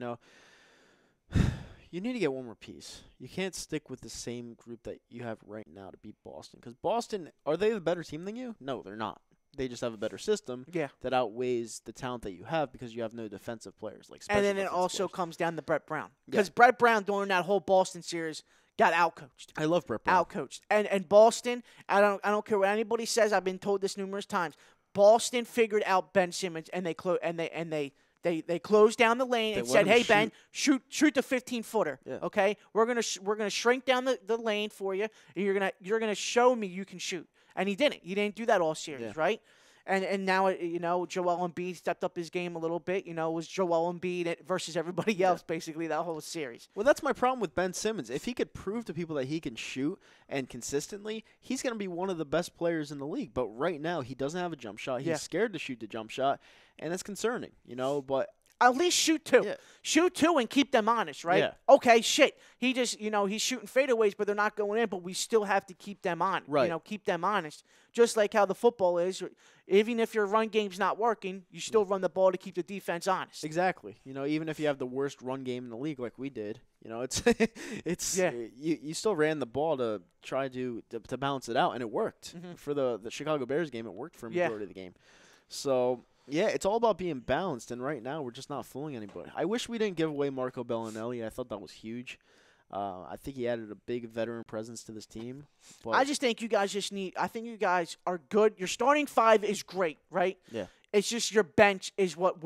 you need to get one more piece. You can't stick with the same group that you have right now to beat Boston. Because Boston, are they the better team than you? No, they're not. They just have a better system that outweighs the talent that you have because you have no defensive players. And then it also comes down to Brett Brown. Because Brett Brown, during that whole Boston series, got outcoached. I love Brett Brown. Outcoached. And Boston, I don't care what anybody says. I've been told this numerous times. Boston figured out Ben Simmons, and they closed down the lane and said, "Hey Ben, shoot the 15-footer. Yeah. Okay, we're gonna shrink down the lane for you. And you're gonna show me you can shoot." And he didn't. He didn't do that all series, right? And now Joel Embiid stepped up his game a little bit. It was Joel Embiid versus everybody else basically that whole series. Well, that's my problem with Ben Simmons. If he could prove to people that he can shoot and consistently, he's going to be one of the best players in the league. But right now, he doesn't have a jump shot. He's scared to shoot the jump shot, and it's concerning. But at least shoot 2. Yeah. Shoot 2 and keep them honest, right? Yeah. Okay, shit. He just, he's shooting fadeaways, but they're not going in, but we still have to keep them on. Right. Keep them honest. Just like how the football is. Even if your run game's not working, you still run the ball to keep the defense honest. Exactly. Even if you have the worst run game in the league like we did, it's you still ran the ball to try to balance it out, and it worked. Mm-hmm. For the Chicago Bears game, it worked for a majority of the game. So, yeah, it's all about being balanced, and right now we're just not fooling anybody. I wish we didn't give away Marco Bellinelli. I thought that was huge. I think he added a big veteran presence to this team. But I just think you guys I think you guys are good. Your starting 5 is great, right? Yeah. It's just your bench is what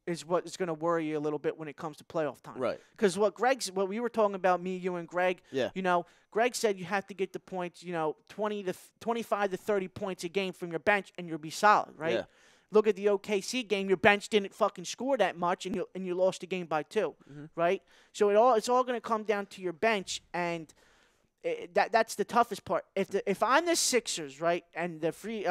is going to worry you a little bit when it comes to playoff time. Right. Because what we were talking about, me, you, and Greg. Yeah. Greg said you have to get the points, 25 to 30 points a game from your bench, and you'll be solid, right? Yeah. Look at the OKC game. Your bench didn't fucking score that much, and you lost the game by 2, right? So it's all going to come down to your bench, and that's the toughest part. If I'm the Sixers, right, and the free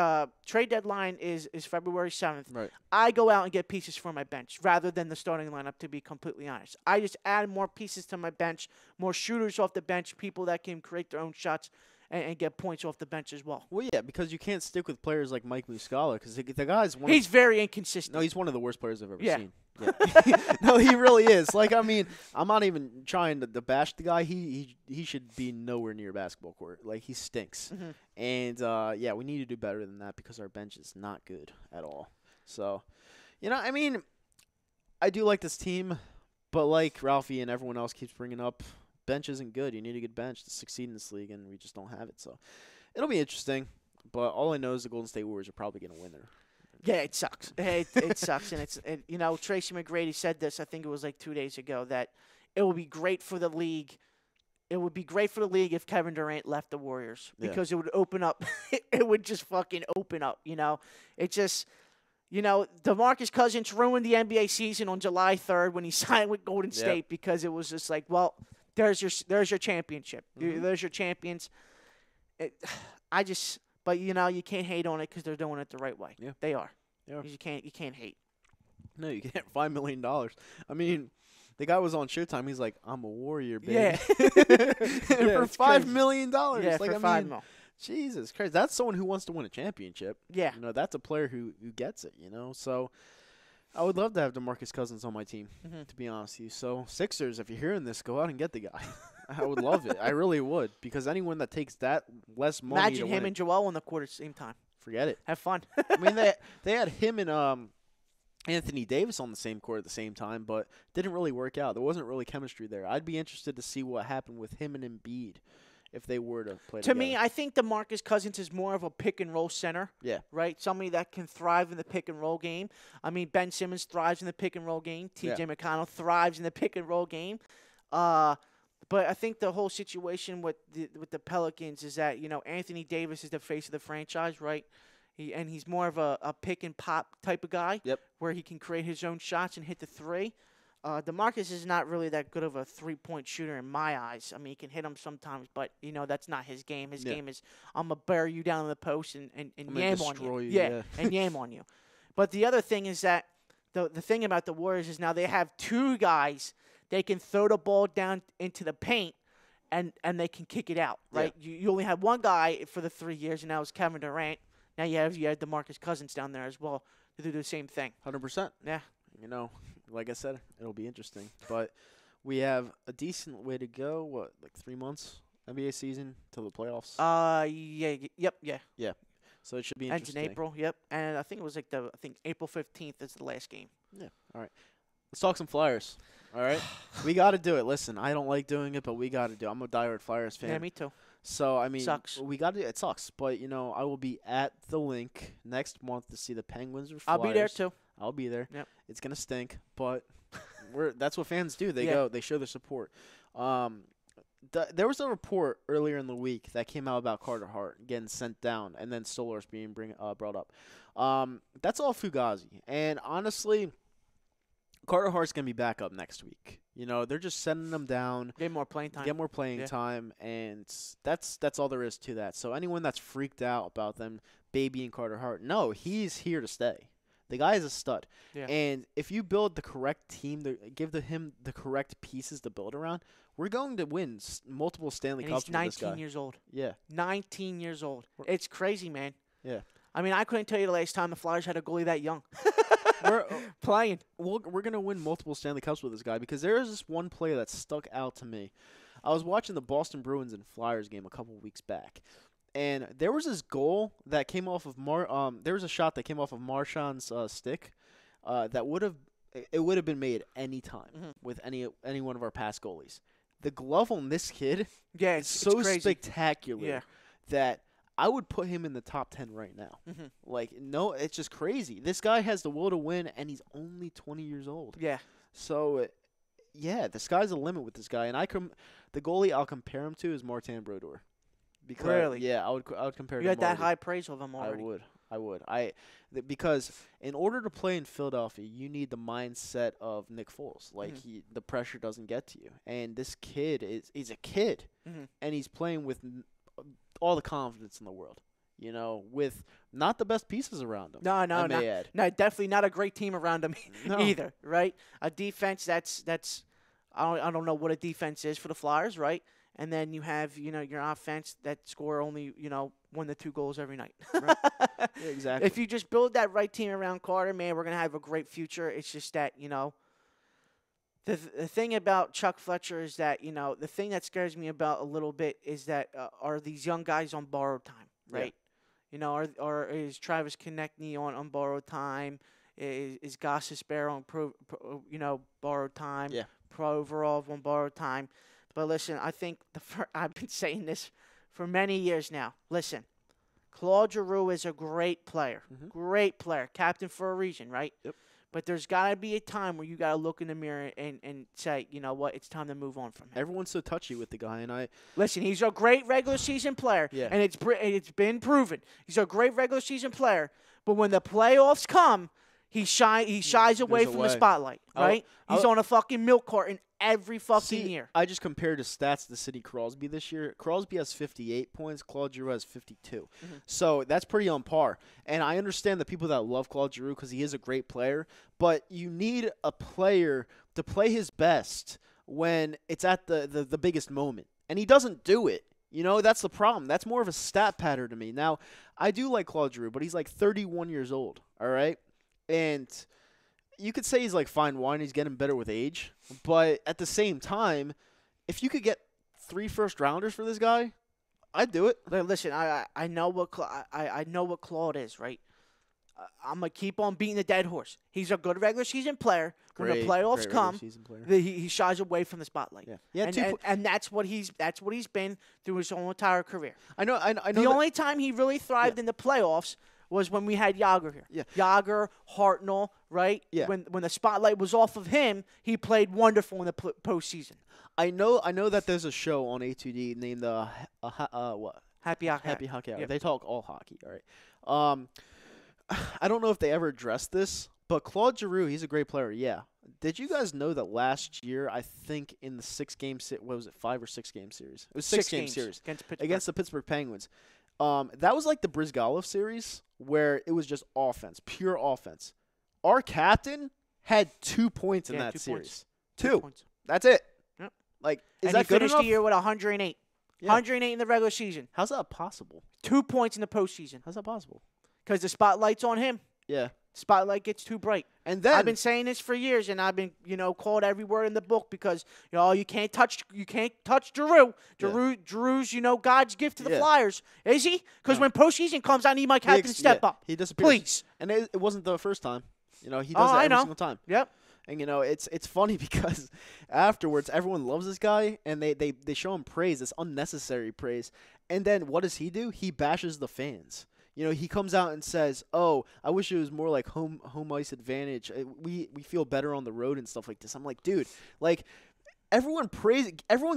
trade deadline is February 7th, right, I go out and get pieces for my bench rather than the starting lineup, to be completely honest. I just add more pieces to my bench, more shooters off the bench, people that can create their own shots and get points off the bench as well. Well, yeah, because you can't stick with players like Mike Muscala because the guy's he's very inconsistent. No, he's one of the worst players I've ever seen. Yeah. No, he really is. I'm not even trying to bash the guy. He should be nowhere near basketball court. He stinks. Mm-hmm. And, we need to do better than that because our bench is not good at all. So, I mean, I do like this team, but like Ralphie and everyone else keeps bringing up, bench isn't good. You need a good bench to succeed in this league, and we just don't have it. So, it'll be interesting. But all I know is the Golden State Warriors are probably going to win there. Yeah, it sucks. It sucks, and Tracy McGrady said this. I think it was like 2 days ago that it would be great for the league. It would be great for the league if Kevin Durant left the Warriors because it would open up. It would just fucking open up. It just. DeMarcus Cousins ruined the NBA season on July 3rd when he signed with Golden State because it was just like, well, there's your championship. Mm-hmm. There's your champions. But you can't hate on it because they're doing it the right way. Yeah. They are. Yeah. You can't hate. No, you can't. $5 million. I mean, the guy was on Showtime. He's like, I'm a warrior, baby. Yeah. For $5 million. Yeah, like, for $5 million. Jesus Christ. That's someone who wants to win a championship. Yeah. That's a player who gets it, So I would love to have DeMarcus Cousins on my team, to be honest with you. So, Sixers, if you're hearing this, go out and get the guy. I would love it. I really would. Because anyone that takes that less money Imagine to him win, and Joel on the court at the same time. forget it. Have fun. I mean, they had him and Anthony Davis on the same court at the same time, but didn't really work out. There wasn't really chemistry there. I'd be interested to see what happened with him and Embiid if they were to play together. To me, I think DeMarcus Cousins is more of a pick-and-roll center. Yeah. Right? Somebody that can thrive in the pick-and-roll game. I mean, Ben Simmons thrives in the pick-and-roll game. T.J. McConnell thrives in the pick-and-roll game. But I think the whole situation with the Pelicans is that, Anthony Davis is the face of the franchise, right? He's more of a pick-and-pop type of guy. Yep. Where he can create his own shots and hit the three. DeMarcus is not really that good of a three-point shooter in my eyes. I mean, he can hit them sometimes, but, that's not his game. His game is, I'm going to bury you down in the post and yam on you. Yeah, and yam on you. But the other thing is that the thing about the Warriors is now they have two guys. They can throw the ball down into the paint, and they can kick it out, right? Yeah. You only had one guy for the 3 years, and that was Kevin Durant. Now you have DeMarcus Cousins down there as well to do the same thing. 100%. Yeah. Like I said, it'll be interesting. But we have a decent way to go. What, like 3 months? NBA season till the playoffs? Yeah. So it should be Ends interesting. in April, yep. And I think it was April 15th is the last game. Yeah. All right. Let's talk some Flyers. All right. We got to do it. Listen, I don't like doing it, but we got to do it. I'm a diehard Flyers fan. Yeah, me too. So, I mean, Sucks. we got to do it. It sucks. But, I will be at the link next month to see the Penguins or Flyers. I'll be there too. I'll be there. Yep. It's going to stink, but that's what fans do. They they show their support. There was a report earlier in the week that came out about Carter Hart getting sent down and then Stolarz being brought up. That's all fugazi. And honestly, Carter Hart's going to be back up next week. They're just sending them down. Get more playing time. Get more playing time, and that's all there is to that. So anyone that's freaked out about them babying Carter Hart, no, he's here to stay. The guy is a stud. Yeah. And if you build the correct team, give him the correct pieces to build around, we're going to win multiple Stanley Cups with this guy. He's 19 years old. Yeah. 19 years old. It's crazy, man. Yeah. I mean, I couldn't tell you the last time the Flyers had a goalie that young. We're playing. We're going to win multiple Stanley Cups with this guy because there is this one play that stuck out to me. I was watching the Boston Bruins and Flyers game a couple weeks back, and there was this goal that came off of there was a shot that came off of Marchand's stick that would have been made any time with any one of our past goalies. The glove on this kid is so crazy. spectacular that I would put him in the top 10 right now. No, it's just crazy. This guy has the will to win, and he's only 20 years old. Yeah. So, the sky's the limit with this guy. And the goalie I'll compare him to is Martin Brodeur. Because, really? Yeah, I would compare him. You had that high praise of him already. I would. Because in order to play in Philadelphia, you need the mindset of Nick Foles. Like the pressure doesn't get to you. And this kid he's a kid, and he's playing with all the confidence in the world. With not the best pieces around him. No, definitely not a great team around him either. Right? A defense that's I don't know what a defense is for the Flyers, right? And then you have, your offense that score only, 1 to 2 goals every night. Right. Yeah, exactly. If you just build that right team around Carter, man, we're going to have a great future. It's just that, the thing about Chuck Fletcher is that, the thing that scares me about a little bit is that are these young guys on borrowed time, right? You know, or is Travis Konechny on borrowed time? Is Gossespierre on borrowed time? Yeah. Provorov on borrowed time. But listen, I think I've been saying this for many years now. Listen, Claude Giroux is a great player. Great player. Captain for a reason, right? Yep. But there's got to be a time where you got to look in the mirror and say, you know what, it's time to move on from him. Everyone's so touchy with the guy, and Listen, he's a great regular season player, and it's been proven. He's a great regular season player, but when the playoffs come, he shies away from the spotlight, right? He's on a fucking milk carton every fucking year. I just compared his stats to Sidney Crosby this year. Crosby has 58 points. Claude Giroux has 52. So that's pretty on par. And I understand the people that love Claude Giroux because he is a great player, but you need a player to play his best when it's at the biggest moment. And he doesn't do it. You know, that's the problem. That's more of a stat pattern to me. Now, I do like Claude Giroux, but he's like 31 years old, all right? And you could say he's like fine wine. He's getting better with age. But at the same time, if you could get 3 first-rounders for this guy, I'd do it. Listen, I know what Claude is, right? I'm going to keep on beating the dead horse. He's a good regular season player. When the playoffs come, he shies away from the spotlight. And that's what he's been through his whole entire career. I know. The only time he really thrived in the playoffs was when we had Jágr here. Yeah. Jágr, Hartnell, right? Yeah. When the spotlight was off of him, he played wonderful in the postseason. I know that there's a show on A2D named what? Happy Hockey. Happy Hockey Hour. Yep. They talk all hockey, all right? I don't know if they ever addressed this, but Claude Giroux, he's a great player, yeah. Did you guys know that last year, I think in the 6-game what was it, 5 or 6-game series? It was 6-game series against the Pittsburgh Penguins. That was like the Brizgalov series where it was just offense, pure offense. Our captain had 2 points in that series. 2 points. That's it. Yep. Like, is that good enough? And he finished the year with 108. Yeah. 108 in the regular season. How's that possible? 2 points in the postseason. How's that possible? Because the spotlight's on him. Yeah. Spotlight gets too bright. And then I've been saying this for years, and I've been, called every word in the book because, you can't touch Giroux. Giroux's, God's gift to the Flyers. Is he? Because when postseason comes, I need my captain to step up. He disappears. Please. And it wasn't the first time. He does it every single time. Yep. And it's funny because afterwards everyone loves this guy and they show him praise, this unnecessary praise. And then what does he do? He bashes the fans. He comes out and says, "Oh, I wish it was more like home ice advantage. We feel better on the road and stuff like this." I'm like, dude, like everyone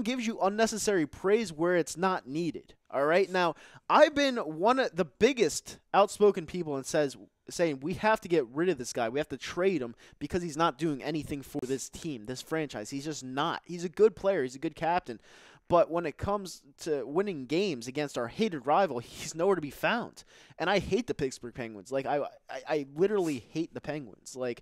gives you unnecessary praise where it's not needed. All right? Now, I've been one of the biggest outspoken people and saying we have to get rid of this guy. We have to trade him because he's not doing anything for this team, this franchise. He's just not. He's a good player. He's a good captain. But when it comes to winning games against our hated rival, he's nowhere to be found. And I hate the Pittsburgh Penguins. Like, I literally hate the Penguins. Like,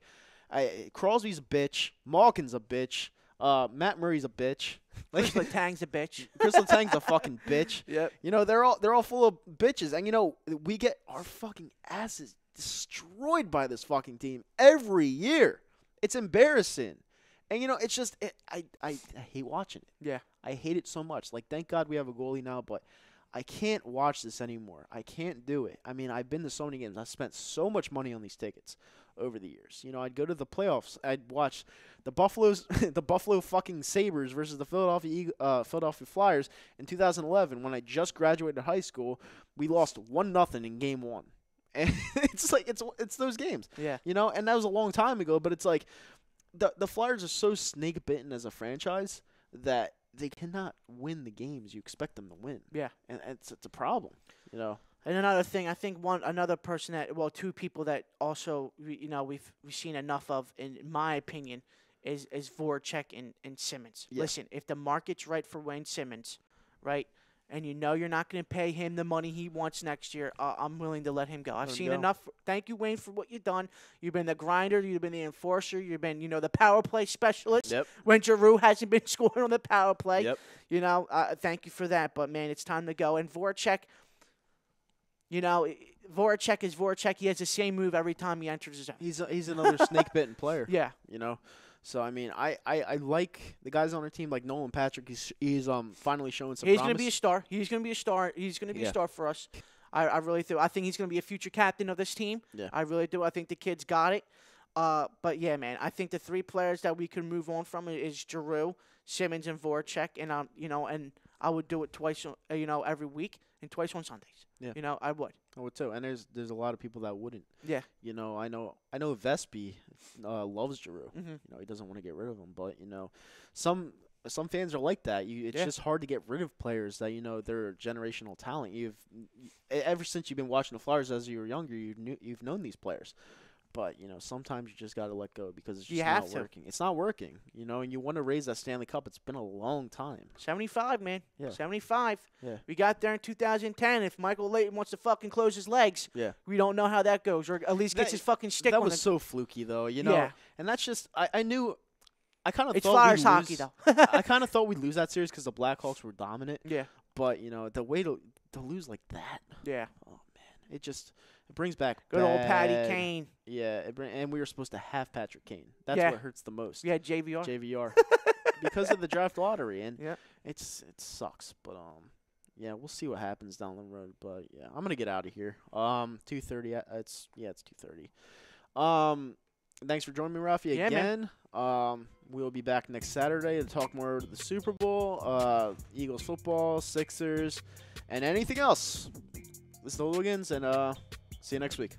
Crosby's a bitch. Malkin's a bitch. Matt Murray's a bitch. Like, Chris Letang's a bitch. Chris Letang's a fucking bitch. Yep. They're all full of bitches. And, we get our fucking asses destroyed by this fucking team every year. It's embarrassing. And, it's just I hate watching it. Yeah. I hate it so much. Like, thank God we have a goalie now, but I can't watch this anymore. I can't do it. I mean, I've been to so many games. I've spent so much money on these tickets over the years. I'd go to the playoffs. I'd watch the Buffalo fucking Sabres versus the Philadelphia Flyers in 2011 when I just graduated high school. We lost 1-0 in game 1. And it's like it's those games. Yeah. And that was a long time ago, but it's like the Flyers are so snake bitten as a franchise that they cannot win the games you expect them to win. Yeah. And it's a problem, And another thing, I think two people that also we've seen enough of, in my opinion, is Voracek and Simmons. Yeah. Listen, if the market's right for Wayne Simmons, right, and you're not going to pay him the money he wants next year, I'm willing to let him go. I've seen enough. Thank you, Wayne, for what you've done. You've been the grinder. You've been the enforcer. You've been, the power play specialist. Yep. When Giroux hasn't been scoring on the power play. Yep. Thank you for that. But, man, it's time to go. And Voracek, Voracek is Voracek. He has the same move every time he enters his zone. He's another snake-bitten player. Yeah. So, I mean, I like the guys on our team, like Nolan Patrick. He's finally showing some He's promise. going to be a star. He's going to be a star. He's going to be a star for us. I really do. I think he's going to be a future captain of this team. Yeah. I really do. I think the kid's got it. But yeah, man, I think the 3 players that we can move on from is Giroux, Simmons, and Voracek, and and I would do it twice, every week and twice on Sundays. Yeah. I would. I would too. And there's a lot of people that wouldn't. Yeah. I know Vespi loves Giroux. Mm-hmm. He doesn't want to get rid of him, but some fans are like that. It's just hard to get rid of players that they're generational talent. Ever since you've been watching the Flyers as you were younger, you've known these players. But sometimes you just got to let go because it's just not working. It's not working, and you want to raise that Stanley Cup. It's been a long time. 75, man. Yeah. 75. Yeah. We got there in 2010. If Michael Layton wants to fucking close his legs, we don't know how that goes, or at least gets his fucking stick. That was so fluky, though. Yeah. And that's just I knew. I kind of it's thought Flyers hockey, though. I kind of thought we'd lose that series because the Blackhawks were dominant. Yeah. But the way to lose like that. Yeah. Oh man, it brings back good old Patty Kane. Yeah, and we were supposed to have Patrick Kane. That's what hurts the most. Yeah, JVR. JVR. Because of the draft lottery, and it sucks. But yeah, we'll see what happens down the road. But yeah, I'm gonna get out of here. 2:30. It's 2:30. Thanks for joining me, Rafi, again. We'll be back next Saturday to talk more of the Super Bowl, Eagles football, Sixers, and anything else. This is the Hooligans, and see you next week.